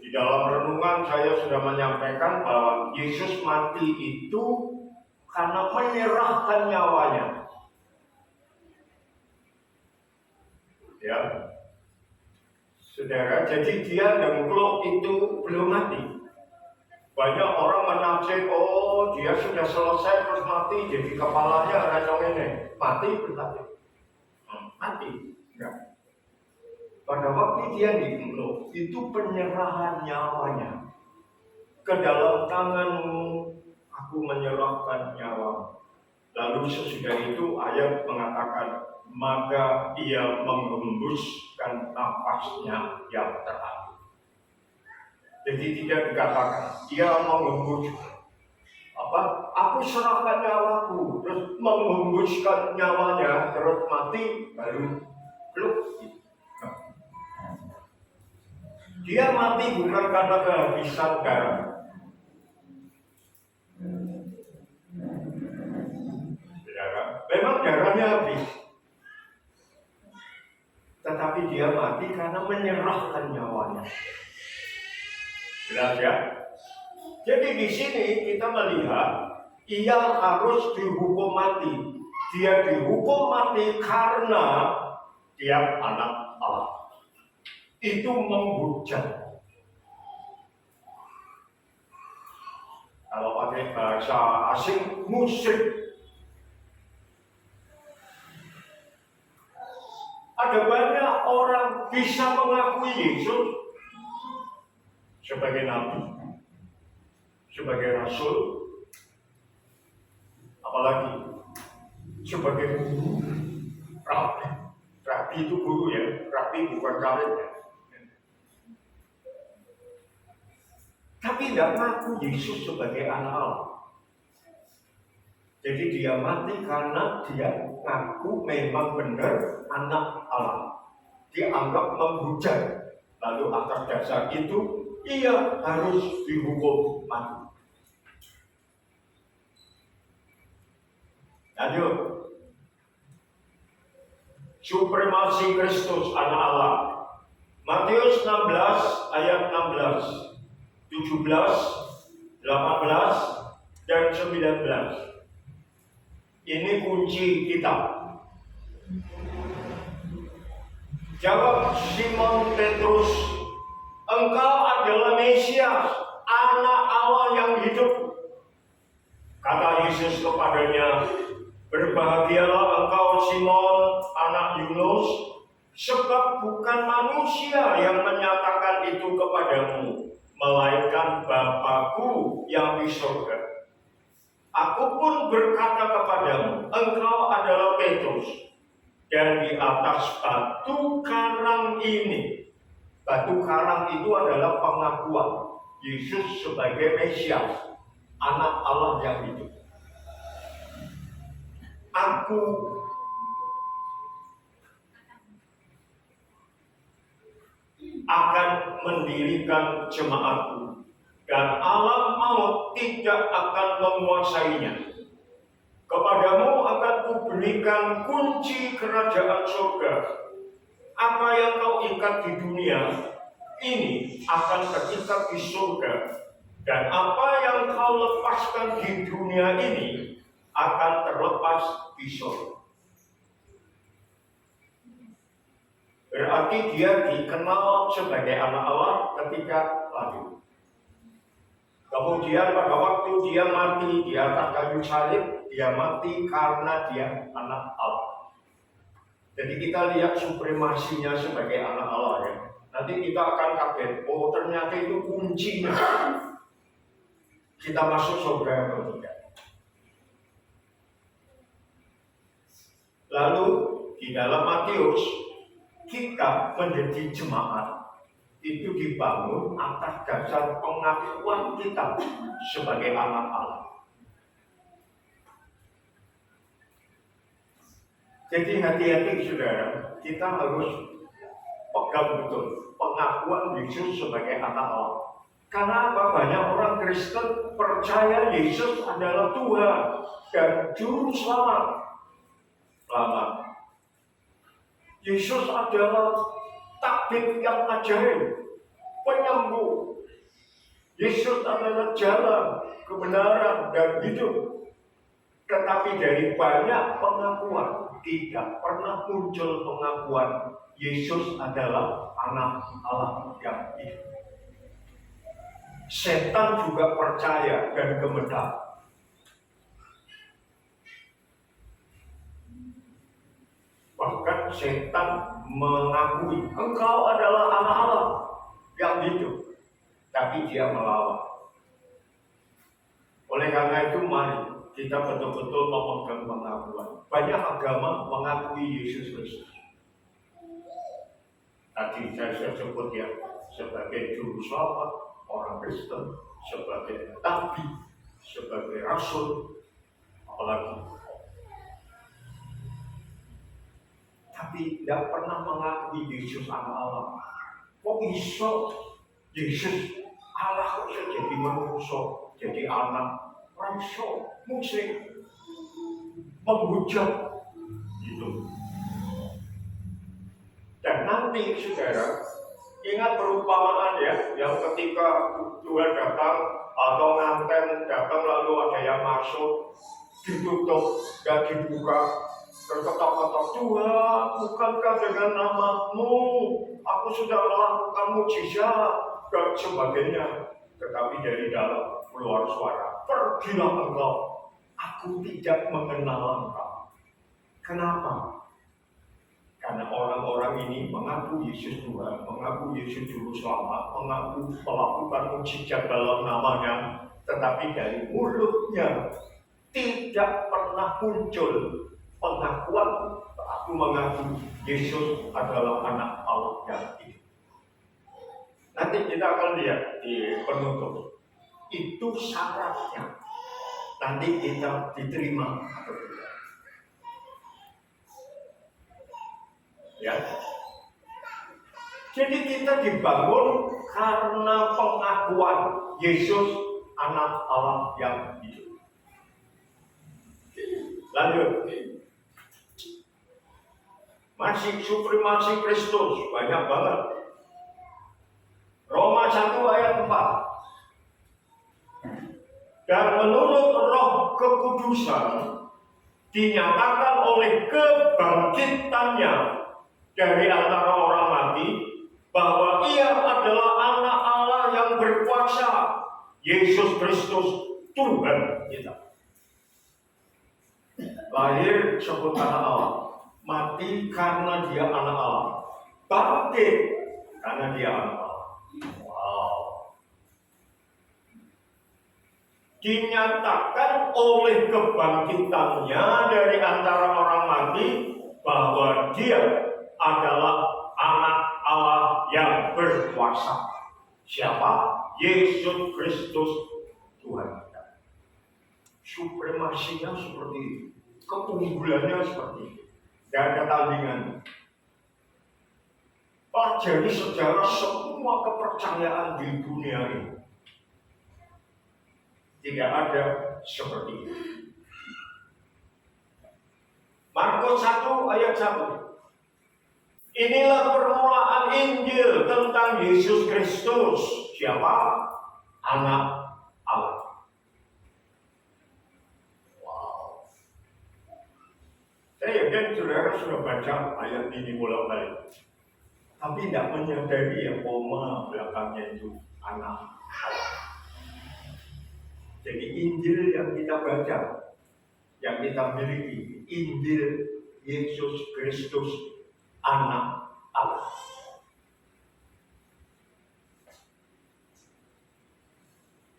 Di dalam renungan saya sudah menyampaikan bahwa Yesus mati itu karena menyerahkan nyawanya. Ya, saudara, jadi dia dengklok itu belum mati. Banyak orang menafsir, oh dia sudah selesai terus mati, jadi kepalanya racong ini. Mati berarti. Mati. Ya. Pada waktu dia dengklok, itu penyerahan nyawanya. Ke dalam tanganmu aku menyerahkan nyawa. Lalu sesudah itu ayat mengatakan, maka ia menghembuskan nafasnya yang terakhir. Jadi tidak dikatakan ia menghembus aku serahkan nyawaku, terus menghembuskan nyawanya, terus mati, baru belum. Dia mati bukan karena kehabisan darah. Memang darahnya habis, tetapi dia mati karena menyerahkan nyawanya. Jelas ya? Jadi di sini kita melihat ia harus dihukum mati. Dia dihukum mati karena dia anak Allah. Itu menghujat. Kalau pakai bahasa asing, musyrik. Ada banyak orang bisa mengakui Yesus sebagai nabi, sebagai rasul, apalagi sebagai guru, rabi. Rabi itu guru ya, rabi bukan karet ya. Tapi tidak mengaku Yesus sebagai anak Allah. Jadi dia mati karena dia ngaku memang benar anak Allah. Dianggap menghujat. Lalu atas dasar itu ia harus dihukum mati. Lanjut. Supremasi Kristus anak Allah. Matius 16 ayat 16, 17, 18, dan 19. Ini kunci kita. Jawab Simon Petrus, engkau adalah Mesias, anak Allah yang hidup. Kata Yesus kepadanya, berbahagialah engkau Simon, anak Yunus, sebab bukan manusia yang menyatakan itu kepadamu, melainkan Bapa-Ku yang di surga. Aku pun berkata kepadamu, engkau adalah Petrus, dan di atas batu karang ini. Batu karang itu adalah pengakuan Yesus sebagai Mesias, anak Allah yang hidup. Aku akan mendirikan jemaatku, dan alam maut tidak akan menguasainya. Kepadamu akan kuberikan kunci kerajaan surga. Apa yang kau ikat di dunia ini akan terikat di surga, dan apa yang kau lepaskan di dunia ini akan terlepas di surga. Berarti dia dikenal sebagai anak Allah ketika lahir. Kemudian pada waktu dia mati di atas kayu salib, dia mati karena dia anak Allah. Jadi kita lihat supremasinya sebagai anak Allah ya. Nanti kita akan kaget, oh ternyata itu kuncinya kita masuk surga atau tidak. Lalu di dalam Matius, kita menjadi jemaat itu dibangun atas dasar pengakuan kita sebagai anak Allah. Jadi hati-hati saudara, kita harus pegang betul pengakuan Yesus sebagai anak Allah. Karena apa? Banyak orang Kristen percaya Yesus adalah Tuhan dan Juru Selamat. Yesus adalah tabib yang ajaib, penyembuh. Yesus adalah jalan, kebenaran, dan hidup. Tetapi dari banyak pengakuan, tidak pernah muncul pengakuan Yesus adalah anak Allah yang hidup. Setan juga percaya dan gemetar. Bahkan setan mengakui engkau adalah anak Allah yang hidup, tapi dia melawan. Oleh karena itu mari kita betul-betul memegang pengakuan. Banyak agama mengakui Yesus Kristus. Tadi saya sebut ya sebagai juru selamat orang Kristen, sebagai nabi, sebagai rasul, apalagi. Tapi tidak pernah mengakui Yesus anak Allah. Kok iso Yesus Allah kok bisa jadi manusia, jadi anak rasul, musik, menghujat gitu. Dan nanti saudara ingat perumpamaan ya, yang ketika Tuhan datang atau nganten datang lalu ada yang masuk, ditutup dan dibuka. Berkata-kata, Tuhan, bukankah dengan nama-Mu aku sudah melakukan mujizat dan sebagainya. Tetapi dari dalam keluar suara, pergilah engkau, aku tidak mengenal engkau. Kenapa? Karena orang-orang ini mengaku Yesus Tuhan, mengaku Yesus Juru Selamat, mengaku melakukan mujizat dalam namanya, tetapi dari mulutnya tidak pernah muncul pengakuan aku mengaku Yesus adalah anak Allah yang hidup. Nanti kita akan lihat di penutup. Itu syaratnya. Nanti kita diterima atau tidak. Ya. Jadi kita dibangun karena pengakuan Yesus anak Allah yang hidup. Lanjut. Masih supremasi Kristus, banyak banget. Roma 1 ayat 4. Dan menurut Roh Kekudusan dinyatakan oleh kebangkitannya dari antara orang mati bahwa ia adalah anak Allah yang berkuasa, Yesus Kristus Tuhan kita. Lahir sebut anak Allah, mati karena dia anak Allah, bangkit karena dia anak Allah. Wow. Dinyatakan oleh kebangkitannya dari antara orang mati bahwa dia adalah anak Allah yang berkuasa. Siapa? Yesus Kristus Tuhan kita. Supremasinya seperti itu, keunggulannya seperti itu. Tidak ada tandingan. Pelajari sejarah semua kepercayaan di dunia ini. Tidak ada seperti itu. Markus 1 ayat 1. Inilah permulaan Injil tentang Yesus Kristus. Siapa? Anak Allah. Wow. Saya yakin saudara sudah baca ayat ini bolak-balik. Tapi tidak menyadari ya koma belakangnya itu anak Allah. Jadi Injil yang kita baca, yang kita miliki, Injil Yesus Kristus, anak Allah.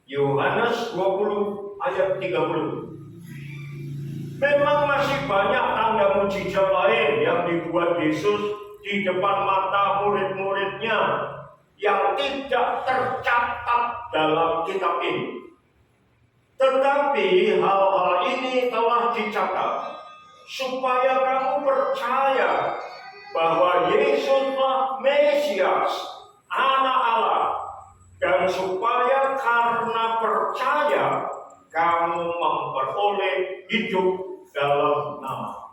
Yohanes 20 ayat 30. Memang masih banyak tanda mujizat lain yang dibuat Yesus di depan mata murid-muridnya yang tidak tercatat dalam kitab ini. Tetapi hal-hal ini telah dicatat supaya kamu percaya bahwa Yesuslah Mesias, anak Allah, dan supaya karena percaya kamu memperoleh hidup dalam nama.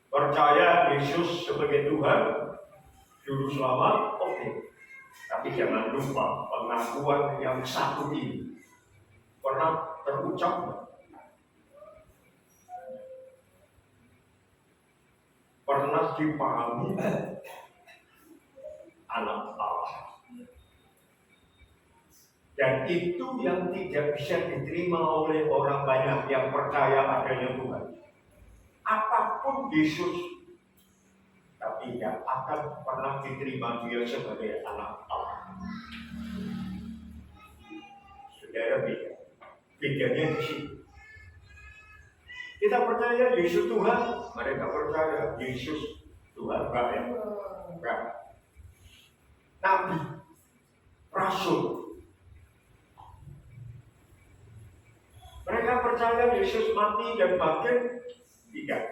Percaya Yesus sebagai Tuhan, juru selamat, oke. Tapi jangan lupa pengakuan yang satu ini pernah terucap, pernah dipahami anak Allah. Dan itu yang tidak bisa diterima oleh orang banyak yang percaya adanya Tuhan. Apapun Yesus, tapi tidak akan pernah diterima dia sebagai anak Allah. Saudara, bedanya di sini. Kita percaya Yesus Tuhan, mereka percaya Yesus Tuhan. Bukan. Nabi, Rasul, mereka percaya Yesus mati dan bangkit. Tidak.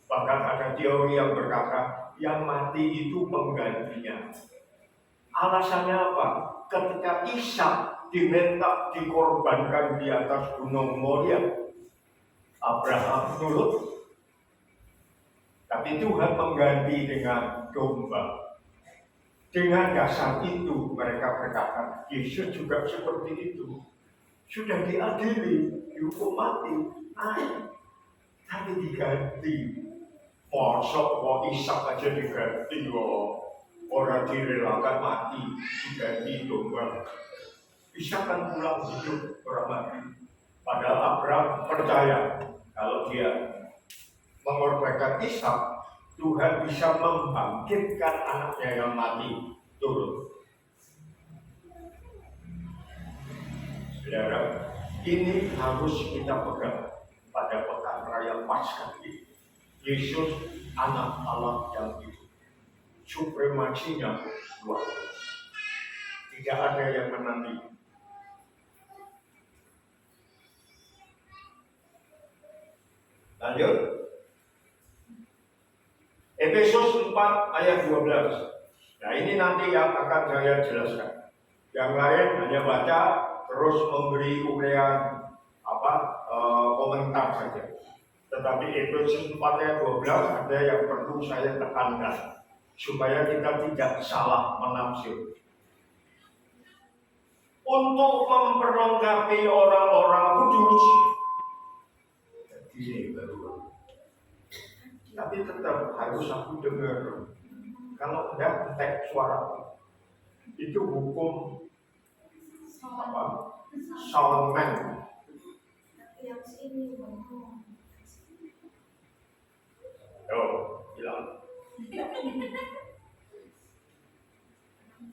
Bahkan ada teori yang berkata yang mati itu penggantinya. Alasannya apa? Ketika Ishak diminta dikorbankan di atas gunung Moria, Abraham nurut. Tapi Tuhan mengganti dengan domba. Dengan dasar itu mereka berkata Yesus juga seperti itu. Sudah diadili, dihukum mati, tapi diganti. Mosok Ishak aja diganti, orang direlakan mati, diganti domba. Ishak kan pulang hidup, orang mati. Padahal Abraham percaya kalau dia mengorbankan Ishak, Tuhan bisa membangkitkan anaknya yang mati turun. Saudara, Ini harus kita pegang pada pekan raya Paskah ini. Yesus anak Allah yang hidup. Supremasinya luar biasa. Tidak ada yang menandingi. Lanjut. Efesus 4 ayat 12. Nah ini nanti yang akan saya jelaskan. Yang lain hanya baca terus memberi uraian komentar saja. Tetapi Efesus 4 ayat 12 ada yang perlu saya tekankan supaya kita tidak salah menafsir. Untuk memperlengkapi orang-orang kudus. Ini baru. Tapi tetap harus aku dengar. Kalau tidak entek suara. Itu hukum soundman. Yang sini ngomong. Hilang.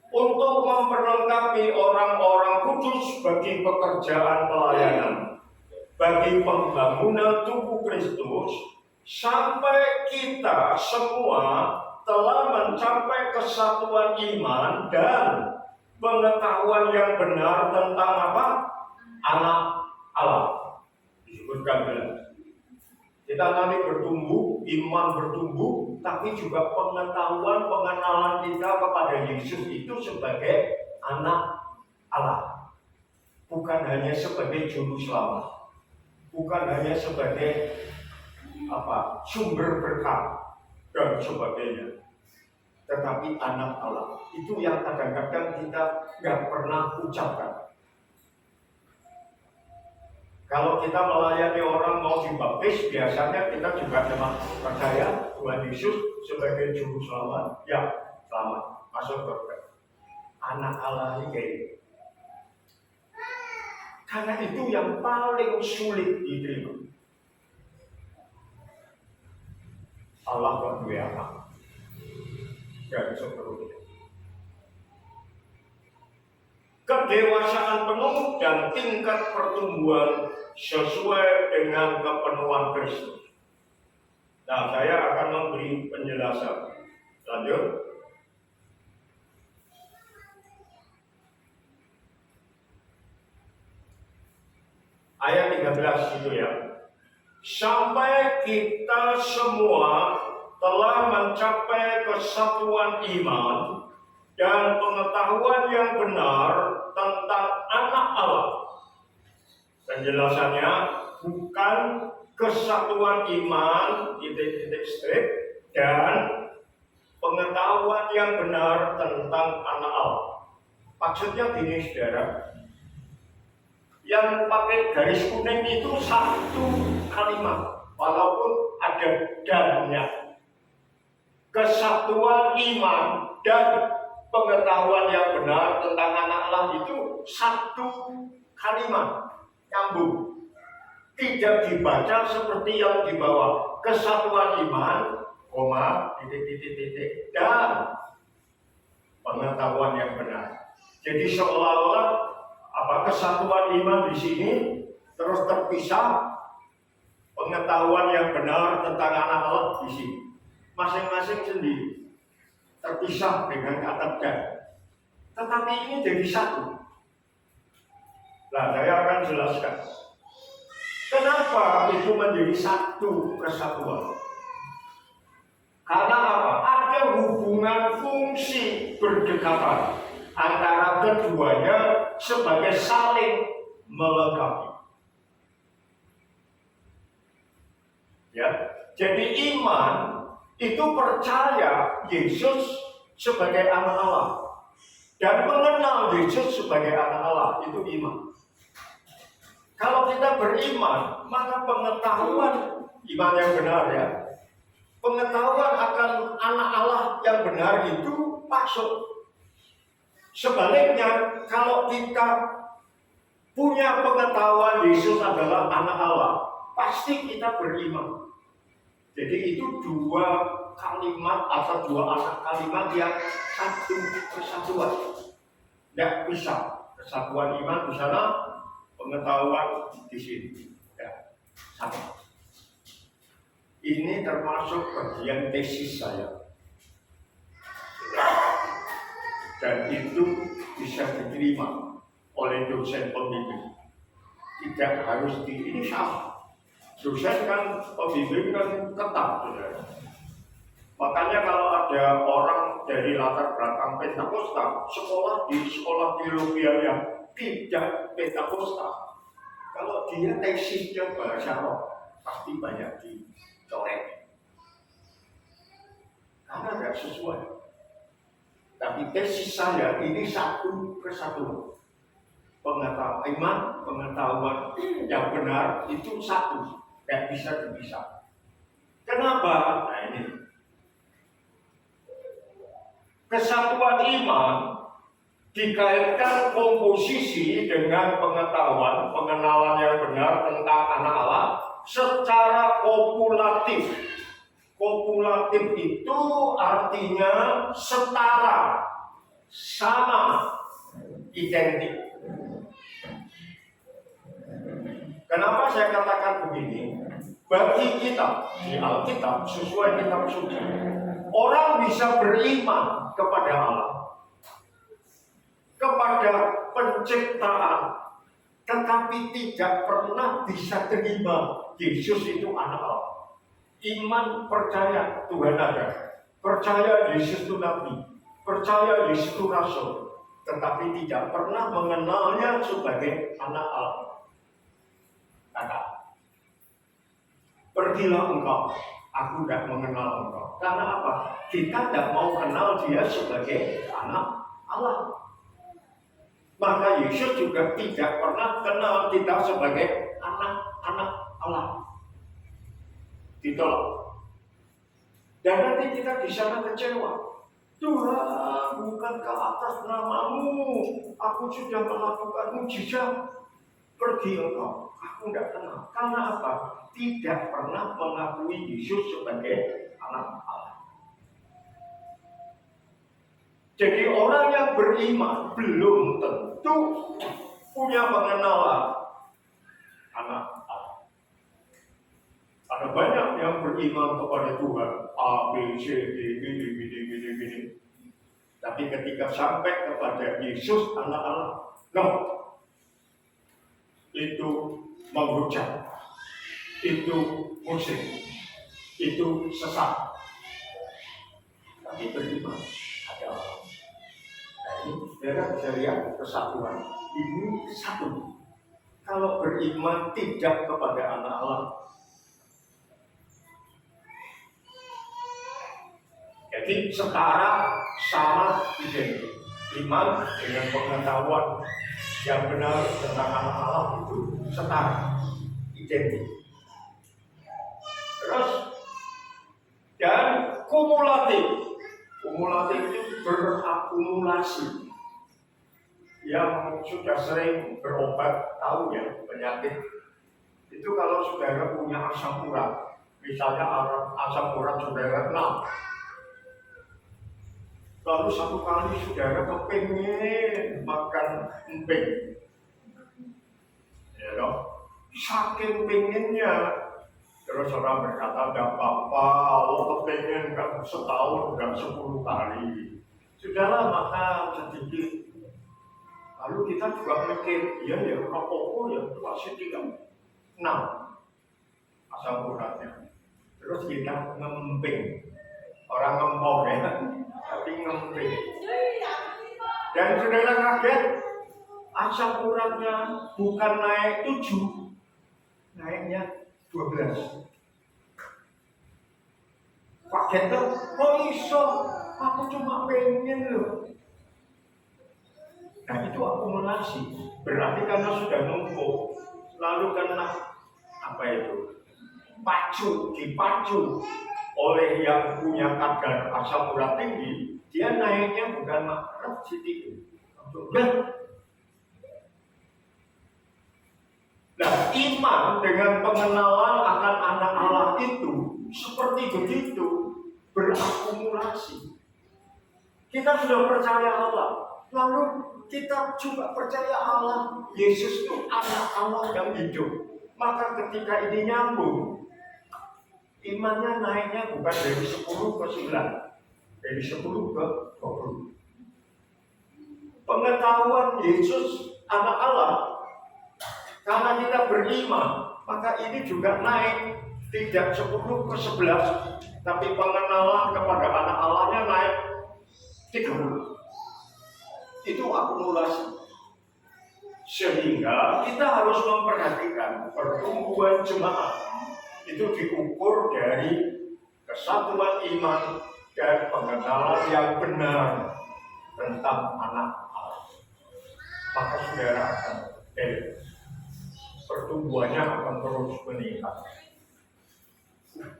Untuk memperlengkapi orang-orang kudus bagi pekerjaan pelayanan, bagi pembangunan tubuh Kristus, sampai kita semua telah mencapai kesatuan iman dan pengetahuan yang benar tentang apa? Anak Allah. Disebutkan jelas. Kita nanti bertumbuh, iman bertumbuh, tapi juga pengetahuan, pengenalan kita kepada Yesus itu sebagai anak Allah. Bukan hanya sebagai juru selamat. Bukan hanya sebagai sumber berkah dan sebagainya. Tetapi anak Allah. Itu yang kadang-kadang kita nggak pernah ucapkan. Kalau kita melayani orang mau dibaptis, biasanya kita juga cuma percaya Tuhan Yesus sebagai juru selamat. Ya, selamat, masuk surga. Anak Allah ini kayak gitu. Karena itu yang paling sulit diterima. Allah berdua anak. Dan seterusnya. Kedewasaan penuh dan tingkat pertumbuhan sesuai dengan kepenuhan Kristus. Nah, saya akan memberi penjelasan. Lanjut. Ayat 13 itu ya. Sampai kita semua telah mencapai kesatuan iman dan pengetahuan yang benar tentang anak Allah. Penjelasannya bukan kesatuan iman strip dan pengetahuan yang benar tentang anak Allah. Maksudnya gini saudara, yang pakai garis kuning itu satu kalimat, walaupun ada dannya. Kesatuan iman dan pengetahuan yang benar tentang anak Allah itu satu kalimat, nyambung. Tidak dibaca seperti yang di bawah. Kesatuan iman, dan pengetahuan yang benar. Jadi seolah-olah kesatuan iman di sini terus terpisah, pengetahuan yang benar tentang anak Allah di sini. Masing-masing sendiri. Terpisah dengan kata dan. Tetapi ini jadi satu. Nah, saya akan jelaskan. Kenapa itu menjadi satu kesatuan? Karena apa? Ada hubungan fungsi berdekatan antara keduanya sebagai saling melengkapi. Ya, jadi iman itu percaya Yesus sebagai anak Allah dan mengenal Yesus sebagai anak Allah, itu iman. Kalau kita beriman, maka pengetahuan iman yang benar ya, pengetahuan akan anak Allah yang benar itu masuk. Sebaliknya, kalau kita punya pengetahuan Yesus adalah anak Allah, pasti kita beriman. Jadi itu dua kalimat atau dua anak kalimat yang satu kesatuan. Tidak bisa kesatuan iman di sana, pengetahuan di sini. Ya, sama. Ini termasuk bagian tesis saya. Dan itu bisa diterima oleh dosen pembimbing. Tidak harus ini sama. Dosen kan pembimbing kan ketat, saudara. Makanya kalau ada orang dari latar belakang Pentakosta, sekolah teologi yang tidak Pentakosta, kalau dia tesisnya bahasa roh, pasti banyak dicoret. Karena tidak sesuai. Tapi tesis saya ini satu kesatuan. Pengetahuan yang benar itu satu, tidak bisa dipisah. Kenapa? Nah ini. Kesatuan iman dikaitkan komposisi dengan pengetahuan, pengenalan yang benar tentang anak Allah secara kopulatif. Kopulatif itu artinya setara, sama, identik. Kenapa saya katakan begini? Bagi kita di Alkitab sesuai kitab suci, orang bisa beriman kepada Allah, kepada penciptaan, tetapi tidak pernah bisa terima Yesus itu anak Allah. Iman percaya Tuhan ada, percaya Yesus itu Nabi, percaya Yesus itu Rasul, tetapi tidak pernah mengenalnya sebagai anak Allah. Kata, pergilah engkau, aku tidak mengenal engkau. Karena apa? Kita tidak mau kenal dia sebagai anak Allah. Maka Yesus juga tidak pernah kenal kita sebagai anak-anak Allah. Ditolak. Dan nanti kita di sana kecewa. Tuhan, bukankah atas namamu aku sudah melakukan mujizat? Pergi engkau, aku tidak kenal. Karena apa? Tidak pernah mengakui Yesus sebagai anak Allah. Jadi orang yang beriman belum tentu punya pengenalan anak Allah. Ada banyak yang beriman kepada Tuhan, A, B, C, D, gini. Tapi ketika sampai kepada Yesus anak Allah, no, itu menghujat, itu musyrik, itu sesat. Tapi beriman ada Allah. Nah ini saudara bisa lihat kesatuan. Ini satu. Kalau beriman tidak kepada anak Allah, jadi setara, sama, identik. Iman dengan pengetahuan yang benar tentang anak Allah itu setara, identik. Terus, dan kumulatif. Kumulatif itu berakumulasi. Yang sudah sering berobat tahu ya penyakit. Itu kalau saudara punya asam urat, misalnya asam urat saudara 6. Lalu satu kali saudara kepingin makan emping, ya dong, saking pinginnya, terus orang berkata, tidak apa-apa, lo kepingin kan setahun dan 10 kali, sudahlah makan sedikit. Lalu kita juga mikir, iya ya, rokok ya masih 6 asam uratnya, terus kita ngemping, orang ngempong ya. Tapi ngemping. Dan saudara kaget, asam uratnya bukan naik 7, naiknya 12. Kaget tuh, kok iso? Aku cuma pengen loh. Nah itu akumulasi. Berarti karena sudah numpuk, lalu kena apa itu? Dipacu oleh yang punya kadar asam urat tinggi, dia naiknya bukan makrab sedikit. Nah, iman dengan pengenalan akan anak Allah itu seperti begitu, berakumulasi. Kita sudah percaya Allah, Lalu kita juga percaya Allah, Yesus itu anak Allah yang hidup. Maka ketika ini nyambung, imannya naiknya bukan dari 10 ke 9, dari 10 ke 20. Pengetahuan Yesus anak Allah, karena kita beriman, maka ini juga naik, tidak 10 ke 11, tapi pengenalan kepada anak Allahnya naik 30. Itu akumulasi. Sehingga kita harus memperhatikan pertumbuhan jemaat itu diukur dari kesatuan iman dan pengenalan yang benar tentang anak Allah. Maka saudara akan pertumbuhannya akan terus meningkat.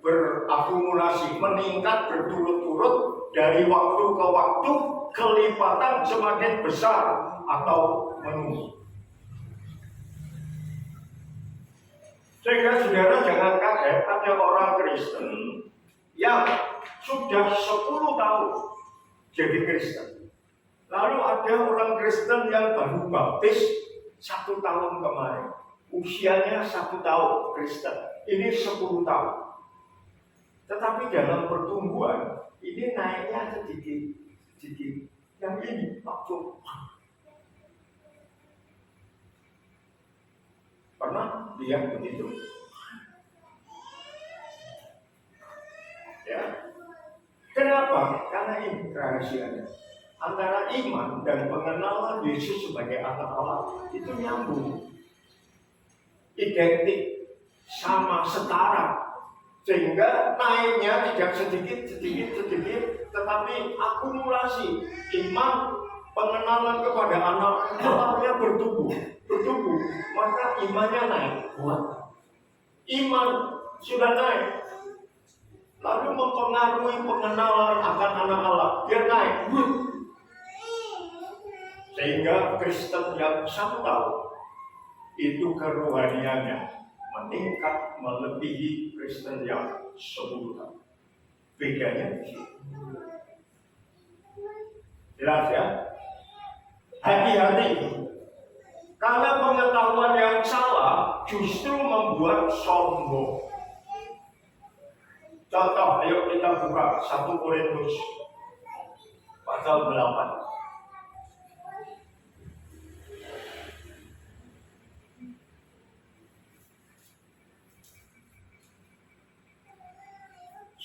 Berakumulasi, meningkat berturut-turut dari waktu ke waktu, kelipatan semakin besar atau menunggu. Sehingga saudara jangan kaget ada orang Kristen yang sudah 10 tahun jadi Kristen. Lalu ada orang Kristen yang baru baptis 1 tahun kemarin. Usianya 1 tahun Kristen. Ini 10 tahun. Tetapi dalam pertumbuhan ini naiknya sedikit. Yang ini langsung. Pernah lihat begitu? Ya. Kenapa? Karena ini rahasianya. Antara iman dan pengenalan Yesus sebagai anak Allah itu nyambung, identik, sama, setara. Sehingga naiknya tidak sedikit, tetapi akumulasi iman, pengenalan kepada anak Allahnya bertumbuh, maka imannya naik. Iman sudah naik, lalu mempengaruhi pengenalan akan anak Allah, dia naik. Sehingga Kristen yang 1 tahun itu kerohaniannya meningkat melebihi Kristen yang 10 tahun. Bedanya di sini. Jelas ya? Hati-hati. Karena pengetahuan yang salah justru membuat sombong. Contoh, ayo kita buka 1 Korintus pasal 8.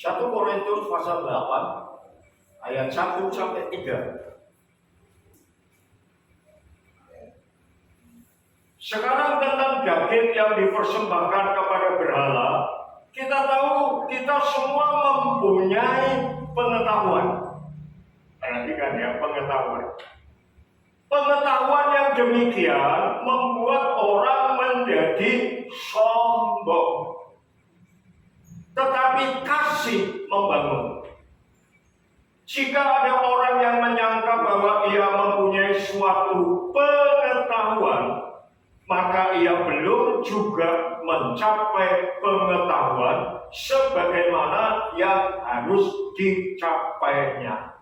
1 Korintus pasal 8 ayat 1 sampai 3. Sekarang tentang daging yang dipersembahkan kepada berhala, kita tahu kita semua mempunyai pengetahuan. Perhatikan ya, pengetahuan. Pengetahuan yang demikian membuat orang menjadi sombong. Tetapi kasih membangun. Jika ada orang yang menyangka bahwa ia mempunyai suatu pengetahuan, maka ia belum juga mencapai pengetahuan sebagaimana yang harus dicapainya.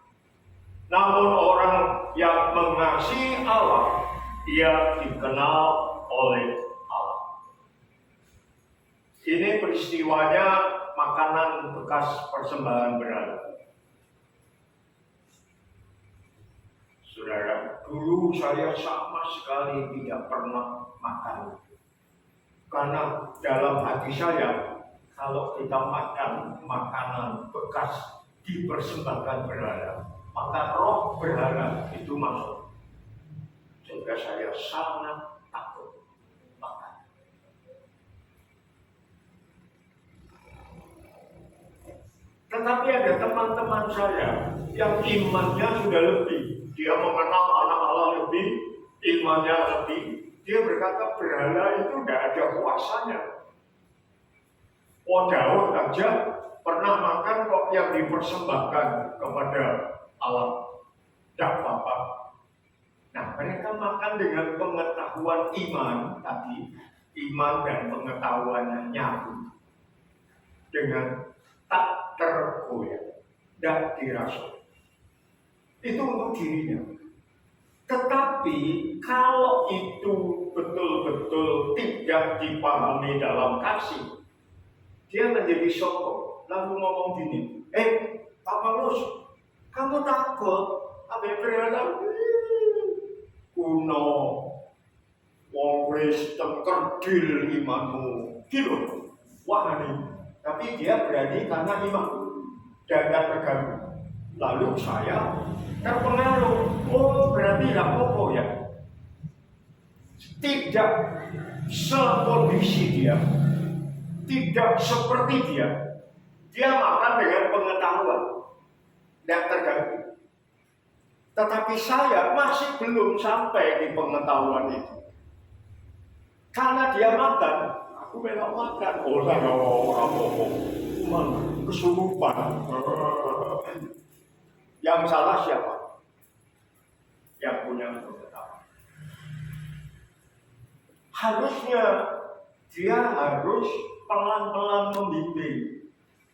Namun orang yang mengasihi Allah, ia dikenal oleh Allah. Ini peristiwanya makanan bekas persembahan berhala. Saudara, dulu saya sama sekali tidak pernah makan. Karena dalam hati saya, kalau kita makan makanan bekas dipersembahkan berhala, maka roh berhala itu masuk. Sehingga saya sangat takut makan. Tetapi ada teman-teman saya yang imannya sudah lebih. Dia mengenal anak Allah lebih, imannya lebih. Dia berkata berhala itu tidak ada kuasanya. Oh, Daud aja pernah makan kok yang dipersembahkan kepada Allah. Tidak apa-apa. Nah, mereka makan dengan pengetahuan iman tadi. Iman dan pengetahuannya nyambung. Dengan tak tergoyah dan dirasa. Itu untuk dirinya. Tetapi kalau itu betul-betul tidak dipahami dalam kasih, dia menjadi sombong. Lalu ngomong gini, Pak Paulus, kamu takut? Abe berada kuno, wong Kristen kerdil imanmu, gitu. Wah nih, tapi dia berani karena iman dan gak terganggu. Lalu saya terpengaruh. Oh, berarti tidak apa ya? Tidak sekondisi dia, tidak seperti dia. Dia makan dengan pengetahuan dan terganggu. Tetapi saya masih belum sampai di pengetahuan itu. Karena dia makan, aku memang makan. Oh, saya orang kesurupan. Yang salah siapa? Yang punya pengetahuan. Harusnya dia harus pelan-pelan membimbing.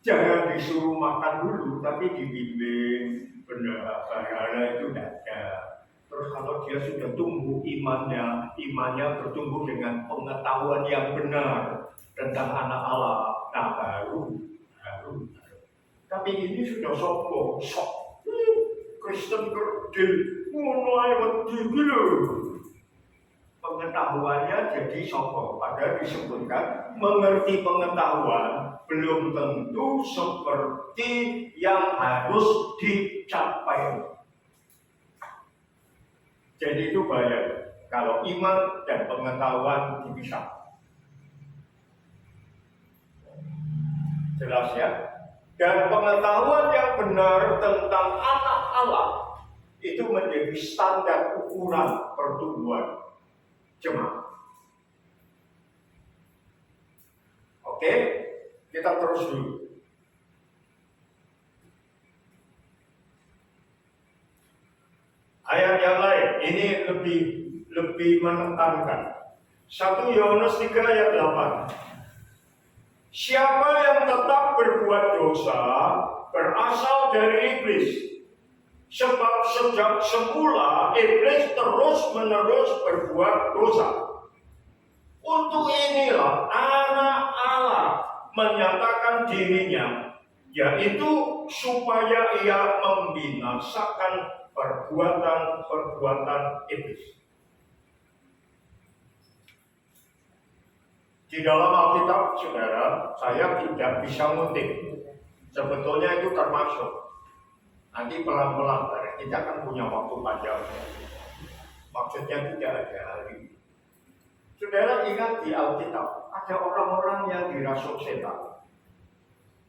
Jangan disuruh makan dulu, tapi dibimbing. Benar, itu tidak ada. Terus kalau dia sudah tumbuh imannya bertumbuh dengan pengetahuan yang benar tentang anak Allah, nah baru. Tapi ini sudah sombong, Kristen kerdil, mulai gila. Pengetahuannya jadi sombong. Padahal disebutkan mengerti pengetahuan belum tentu seperti yang harus dicapai. Jadi itu bahaya kalau iman dan pengetahuan dipisah. Jelas ya? Dan pengetahuan yang benar tentang anak Allah itu menjadi standar ukuran pertumbuhan jemaat. Oke, kita terus dulu. Ayat yang lain ini lebih menekankan. 1 Yohanes 3 ayat 8. Siapa yang tetap berbuat dosa berasal dari iblis. Sebab sejak semula iblis terus-menerus berbuat dosa. Untuk inilah anak Allah menyatakan dirinya, yaitu supaya ia membinasakan perbuatan-perbuatan iblis. Di dalam Alkitab, saudara, saya tidak bisa ngutip. Sebetulnya itu termasuk. Nanti pelan-pelan, kita kan punya waktu panjang. Maksudnya tidak ada hari. Saudara ingat di Alkitab, ada orang-orang yang dirasuk setan,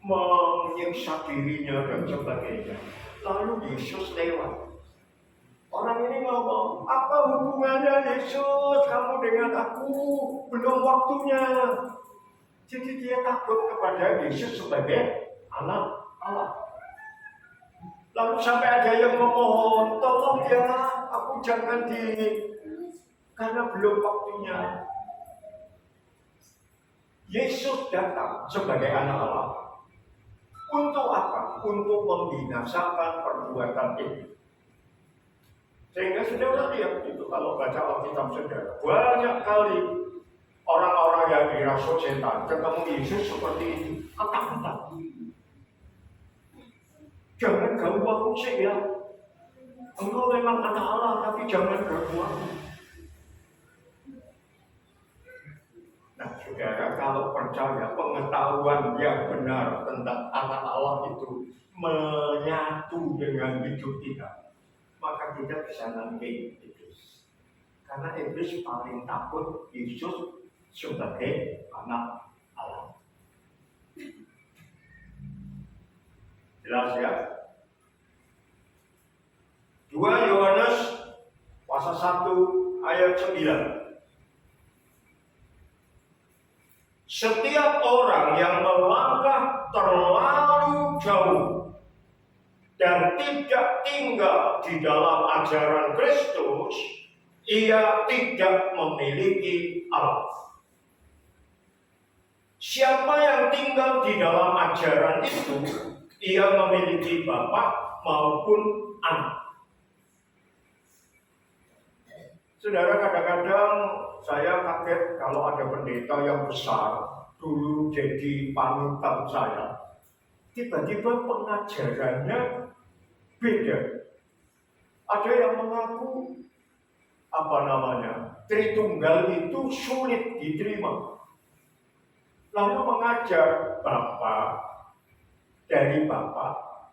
menyiksa dirinya dan sebagainya. Lalu Yesus lewat. Orang ini ngomong, apa hubungannya Yesus kamu dengan aku? Belum waktunya. Jadi dia takut kepada Yesus sebagai anak Allah. Lalu sampai ada yang memohon, tolong ya, aku jangan karena belum waktunya. Yesus datang sebagai anak Allah. Untuk apa? Untuk membinasakan perbuatan ini. Sehingga saudara lihat itu kalau baca Alkitab saudara, banyak kali orang-orang yang dirasuk setan ketemu Yesus seperti ini, ketakutan. Jangan ganggu aku sih ya. Engkau memang anak Allah, tapi jangan ganggu aku. Nah, saudara, kalau percaya pengetahuan yang benar tentang anak Allah itu menyatu dengan hidup kita, maka kita bisa nanti iblis. Karena iblis paling takut Yesus sebagai anak Allah. Jelas ya? 2 Yohanes pasal 1 ayat 9. Setiap orang yang melangkah terlalu jauh dan tidak tinggal di dalam ajaran Kristus, ia tidak memiliki Allah. Siapa yang tinggal di dalam ajaran itu, ia memiliki Bapa maupun Anak. Saudara, kadang-kadang saya kaget kalau ada pendeta yang besar dulu jadi panutan saya, tiba-tiba pengajarannya beda. Ada yang mengaku Tritunggal itu sulit diterima, lalu mengajar dari Bapa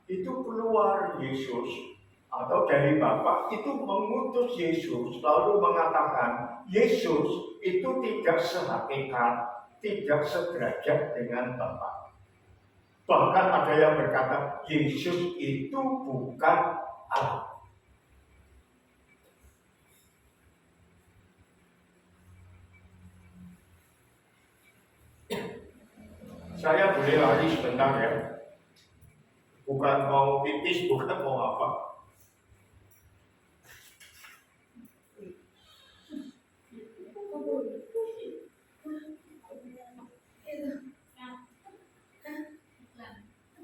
itu keluar Yesus, atau dari Bapa itu mengutus Yesus, lalu mengatakan Yesus itu tidak sehakikat, tidak sederajat dengan Bapa. Bahkan ada yang berkata Yesus itu bukan Allah. Saya boleh lari sebentar ya. Bukan mau pipis, bukan mau apa.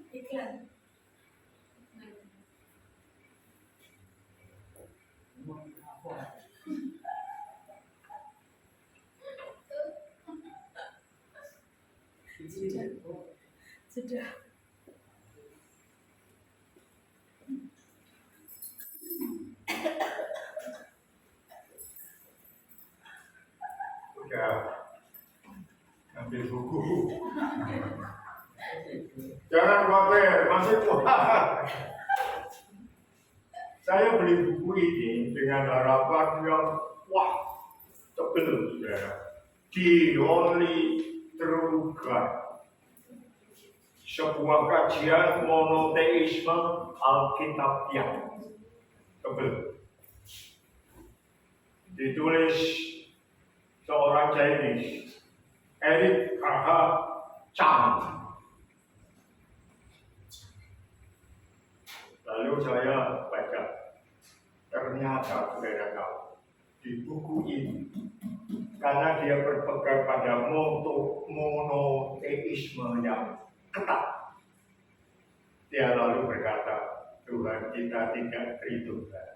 Iklan. Sudah. Udah ambil buku. Jangan khawatir, masih kuat. Saya beli buku ini dengan harapan yang tebel, saudara. The Only True God. Sebuah kajian monoteisme Alkitab yang tebel. Ditulis seorang Chinese, Eric H. Chang. Lalu saya baca, ternyata saudara tahu di buku ini, karena dia berpegang pada monoteisme yang ketat, dia lalu berkata, Tuhan kita tidak Tritunggal.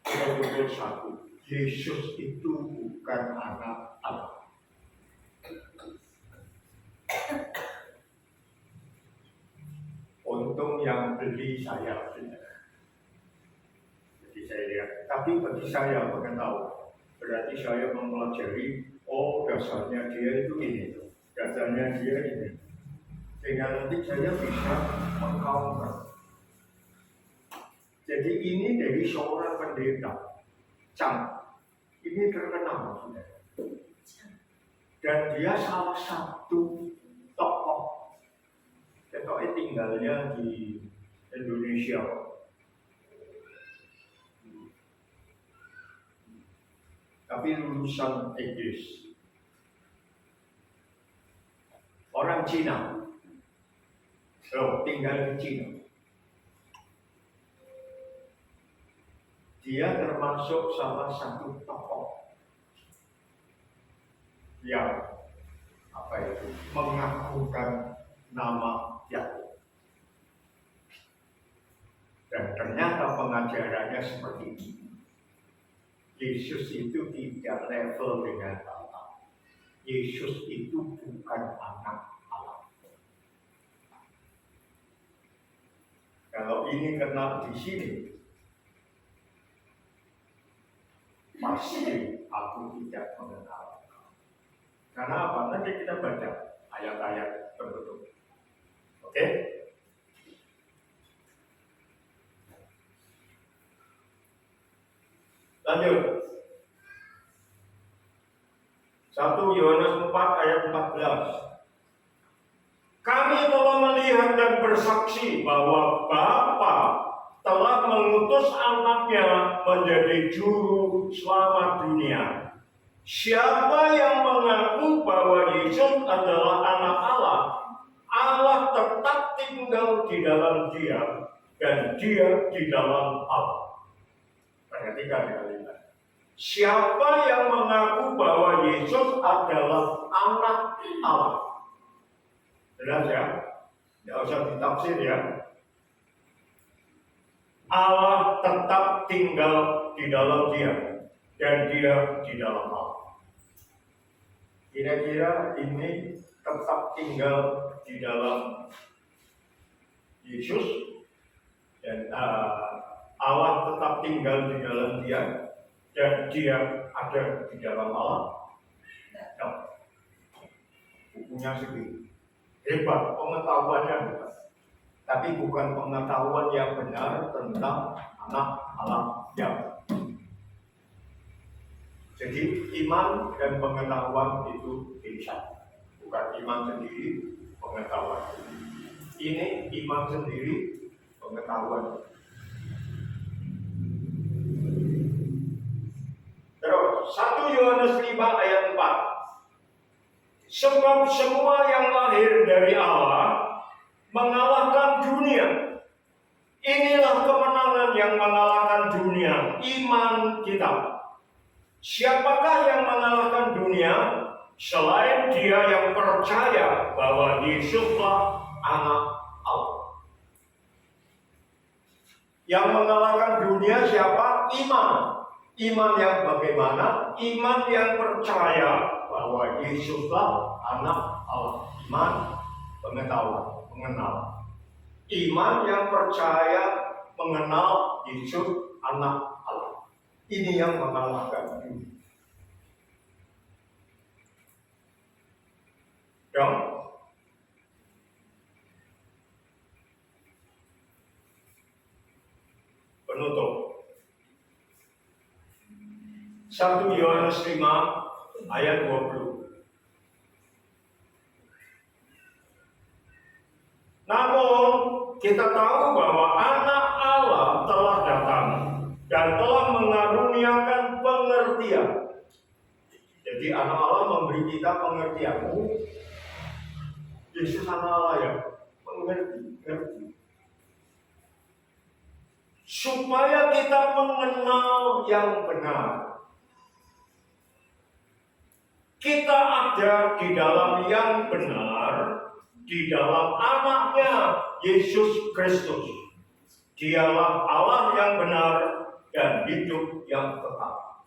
Betul-betul satu, Yesus itu bukan anak Allah. Untung yang beli saya, jadi saya lihat. Tapi bagi saya mengetahui, berarti saya mempelajari, dasarnya dia itu ini, dasarnya dia ini, sehingga nanti saya bisa meng-counter. Jadi ini dari seorang pendeta, Chang, ini terkenal, saudara. Dan dia salah satu tokoh. Tokohnya tinggalnya di Indonesia. Tapi lulusan Inggris. Orang Cina. Tinggal di Cina. Dia termasuk salah satu tokoh yang mengagungkan nama Yahweh. Dan ternyata pengajarannya seperti ini. Yesus itu tidak level dengan Allah. Yesus itu bukan anak Allah. Kalau ini kena di sini, pasti aku tidak mengenal. Karena apa? Nanti kita baca ayat-ayat tertentu. Oke? Lanjut. 1 Yohanes 4 ayat 14. Kami telah melihat dan bersaksi bahwa Bapa telah mengutus anaknya menjadi juru selamat dunia. Siapa yang mengaku bahwa Yesus adalah anak Allah, Allah tetap tinggal di dalam dia dan dia di dalam Allah. Perhatikan kalimat. Siapa yang mengaku bahwa Yesus adalah anak Allah? Jelas ya? Tidak usah ditafsir ya. Allah tetap tinggal di dalam dia dan dia di dalam Allah. Kira-kira ini tetap tinggal di dalam Yesus dan Allah tetap tinggal di dalam dia dan dia ada di dalam Allah. Nah, bukunya segitu hebat, pengetahuannya hebat, tapi bukan pengetahuan yang benar tentang anak Allah yang. Jadi iman dan pengetahuan itu bisa, bukan iman sendiri, pengetahuan sendiri. Ini iman sendiri, pengetahuan. Terus 1 Yohanes 5 ayat 4. Sebab semua yang lahir dari Allah mengalahkan dunia. Inilah kemenangan yang mengalahkan dunia, iman kita. Siapakah yang mengalahkan dunia selain dia yang percaya bahwa Yesuslah anak Allah? Yang mengalahkan dunia siapa? Iman. Iman yang bagaimana? Iman yang percaya bahwa Yesuslah anak Allah. Iman, pengetahuan, mengenal. Iman yang percaya mengenal Yesus anak Allah. Ini yang mengalahkan dunia. Dong? Penutup. 1 Yohanes 5 ayat 20. Namun kita tahu bahwa anak Allah telah datang dan telah mengaruniakan pengertian. Jadi anak Allah memberi kita pengertian. Yesus anak Allah ya, mengerti. Supaya kita mengenal yang benar. Kita ada di dalam yang benar, di dalam anaknya Yesus Kristus. Dialah Allah yang benar dan hidup yang tetap.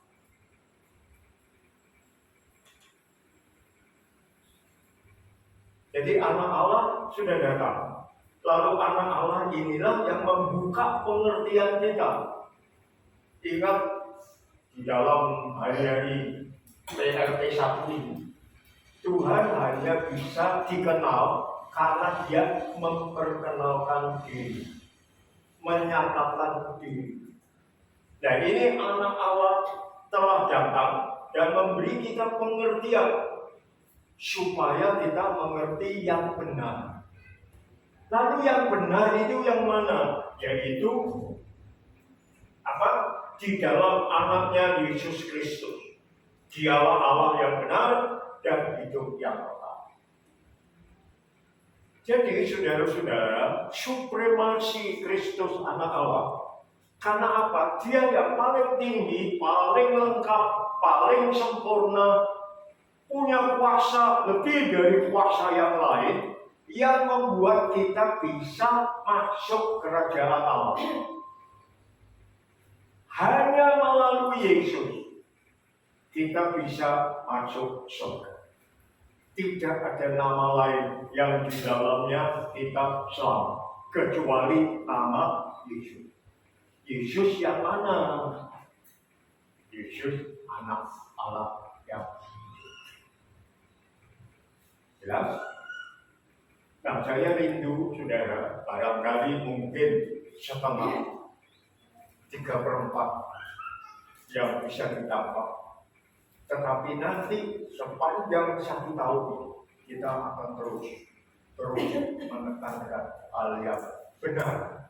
Jadi anak Allah sudah datang. Lalu anak Allah inilah yang membuka pengertian kita. Ingat di dalam hari-hari PRT 1 ini, Tuhan hanya bisa dikenal karena dia memperkenalkan diri, menyatakan diri. Dan ini anak Allah telah datang dan memberi kita pengertian supaya kita mengerti yang benar. Lalu yang benar itu yang mana? Yaitu apa? Di dalam anaknya Yesus Kristus. Dialah Allah yang benar dan hidup yang tetap. Jadi saudara-saudara, supremasi Kristus anak Allah. Karena apa? Dia yang paling tinggi, paling lengkap, paling sempurna, punya kuasa lebih dari kuasa yang lain, yang membuat kita bisa masuk kerajaan Allah. Hanya melalui Yesus kita bisa masuk surga. Tidak ada nama lain yang di dalamnya kita selamat kecuali nama Yesus. Yesus yang mana? Yesus anak Allah yang jelas. Nah, saya rindu saudara, barangkali mungkin setengah 3/4 yang bisa ditambah. Tetapi nanti sepanjang 1 tahun kita akan terus menekankan hal yang benar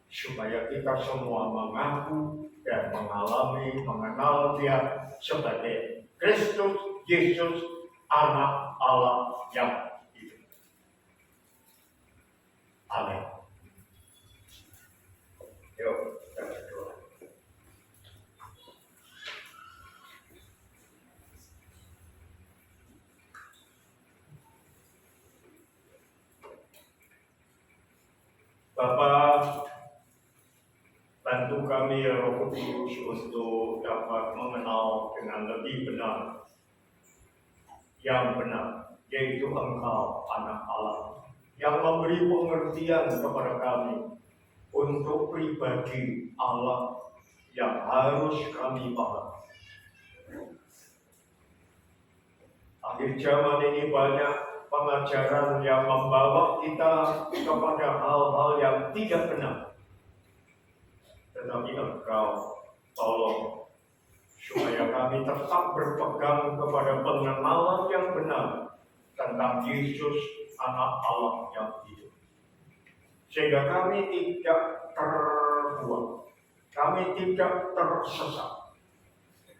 supaya kita semua mengaku dan mengenal Dia sebagai Kristus Yesus anak Allah yang hidup. Amin. Yuk, kita berdoa. Bapa, kami ya Roh Kudus untuk dapat mengenal dengan lebih benar yang benar, yaitu Engkau anak Allah yang memberi pengertian kepada kami untuk pribadi Allah yang harus kami pahami. Akhir zaman ini banyak pengajaran yang membawa kita kepada hal-hal yang tidak benar. Tetapi Engkau tolong supaya kami tetap berpegang kepada pengenalan yang benar tentang Yesus anak Allah yang hidup. Sehingga kami tidak terbuang, kami tidak tersesat.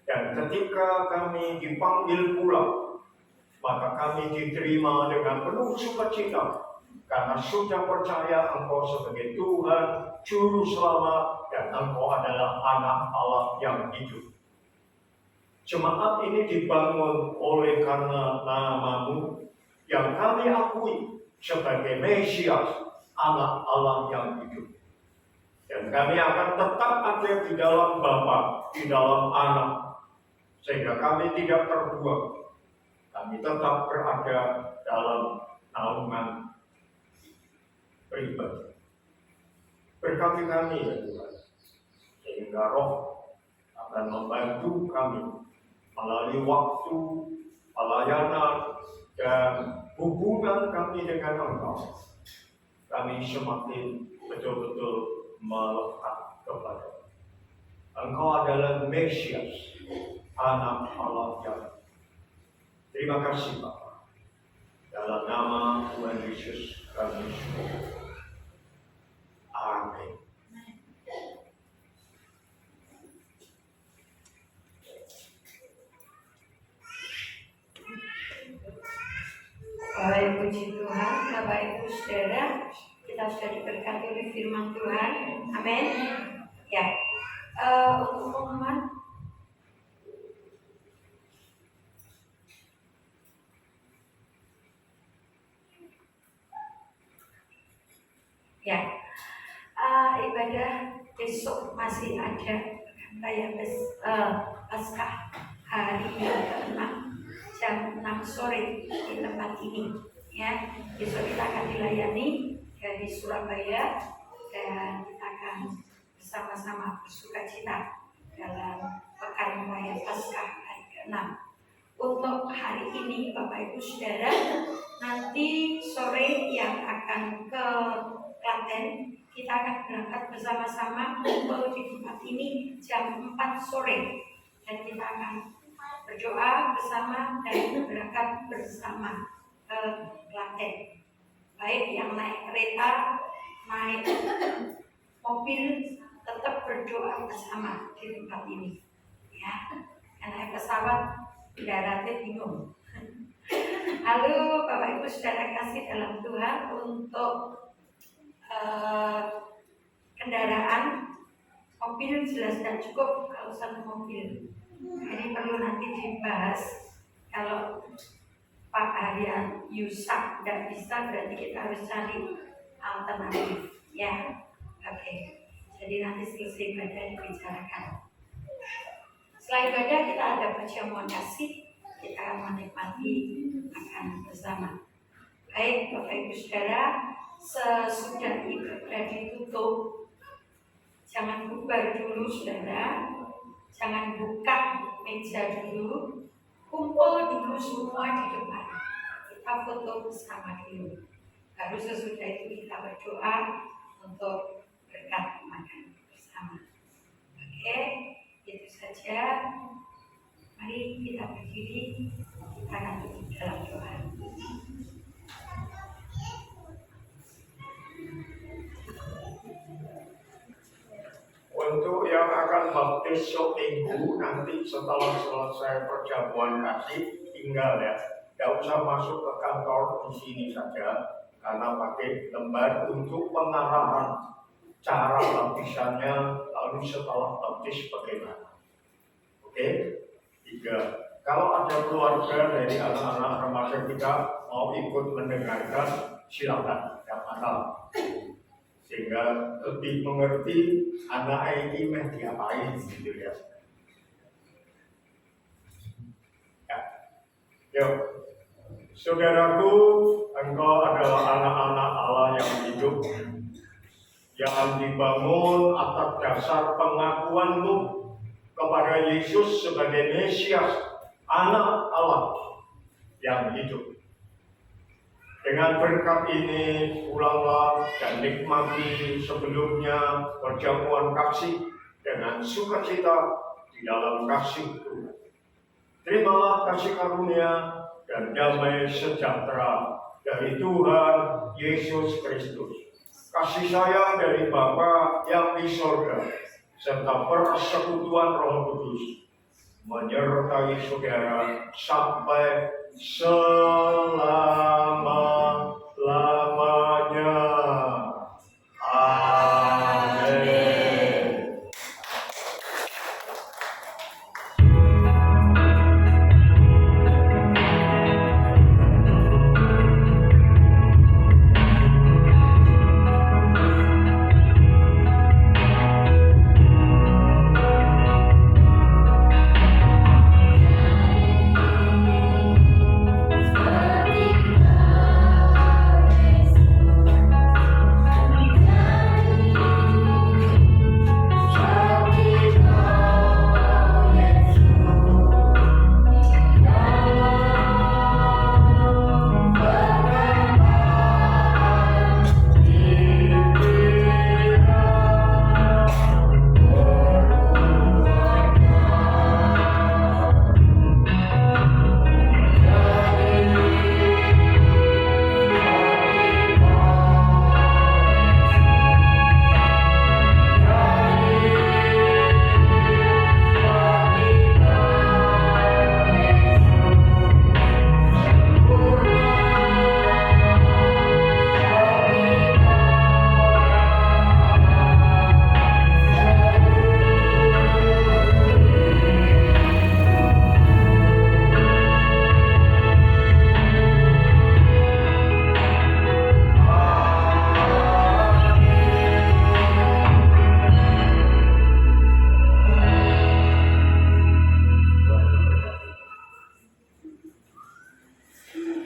Dan ketika kami dipanggil pulang, maka kami diterima dengan penuh sukacita karena sudah percaya Engkau sebagai Tuhan, Juru Selamat, dan Engkau adalah anak Allah yang hidup. Jemaat ini dibangun oleh karena nama-Mu yang kami akui sebagai Mesias, anak Allah yang hidup. Dan kami akan tetap ada di dalam Bapa, di dalam Anak, sehingga kami tidak terbuang. Kami tetap berada dalam naungan pribadi. Berkati kami ya Tuhan, sehingga Roh akan membantu kami melalui waktu, pelayanan, dan hubungan kami dengan Engkau. Kami semakin betul-betul melekat kepada Engkau adalah Mesias, anak Allah yang. Terima kasih Bapa. Dalam nama Tuhan Yesus kami syukur. Amin. Baik, puji Tuhan, Bapak Ibu Saudara, kita sudah diberkati oleh firman Tuhan. Amin. Ya, untuk pengumuman, ya, ibadah besok masih ada raya Paskah hari yang ke-6 jam 6 sore di tempat ini. Ya, besok kita akan dilayani dari Surabaya dan kita akan bersama-sama bersukacita dalam pekan raya Paskah hari ke-6. Untuk hari ini Bapak Ibu Saudara, nanti sore yang akan ke Klaten, kita akan berangkat bersama-sama untuk di tempat ini jam 4 sore dan kita akan berdoa bersama dan berangkat bersama ke Klaten. Baik yang naik kereta, naik mobil, tetap berdoa bersama di tempat ini. Ya, naik pesawat daratnya bingung. Lalu Bapak Ibu Saudara kasih dalam Tuhan, untuk kendaraan mobil jelas tidak cukup kalau satu mobil. Ini perlu nanti dibahas. Kalau Pak Arya Yusak tidak bisa, berarti kita harus cari alternatif. Ya, oke. Jadi nanti selesai ibadah dibicarakan. Setelah ibadah kita ada perjamuan kasih, kita akan menikmati makan bersama. Baik Bapak Ibu Saudara, sesudah ibadah ditutup, jangan bubar dulu saudara, jangan buka meja dulu, kumpul dulu semua di depan, kita foto bersama dulu. Baru sesudah itu kita berdoa untuk berkat makan bersama. Oke, itu saja. Mari kita berdiri, kita akan tutup dalam doa. Untuk yang akan baptis seminggu nanti setelah selesai perjamuan kasih, tinggal ya, tidak usah masuk ke kantor, di sini saja, karena pakai lembar untuk pengarahan cara baptisannya, lalu setelah baptis bagaimana. Oke, 3. Kalau ada keluarga dari anak-anak remaja kita mau ikut mendengarkan, silakan, tidak masalah. sehingga lebih mengerti anak ini meh diapain gitu ya. Yuk, saudaraku, engkau adalah anak-anak Allah yang hidup, yang dibangun atas dasar pengakuanmu kepada Yesus sebagai Mesias, anak Allah yang hidup. Dengan berkat ini, ulanglah dan nikmati sebelumnya perjamuan kasih dengan sukacita di dalam kasih Tuhan. Terimalah kasih karunia dan damai sejahtera dari Tuhan Yesus Kristus, kasih sayang dari Bapa yang di sorga, serta persekutuan Roh Kudus menyertai saudara sampai selama-lamanya. Amin.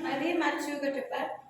Mari maju ke depan.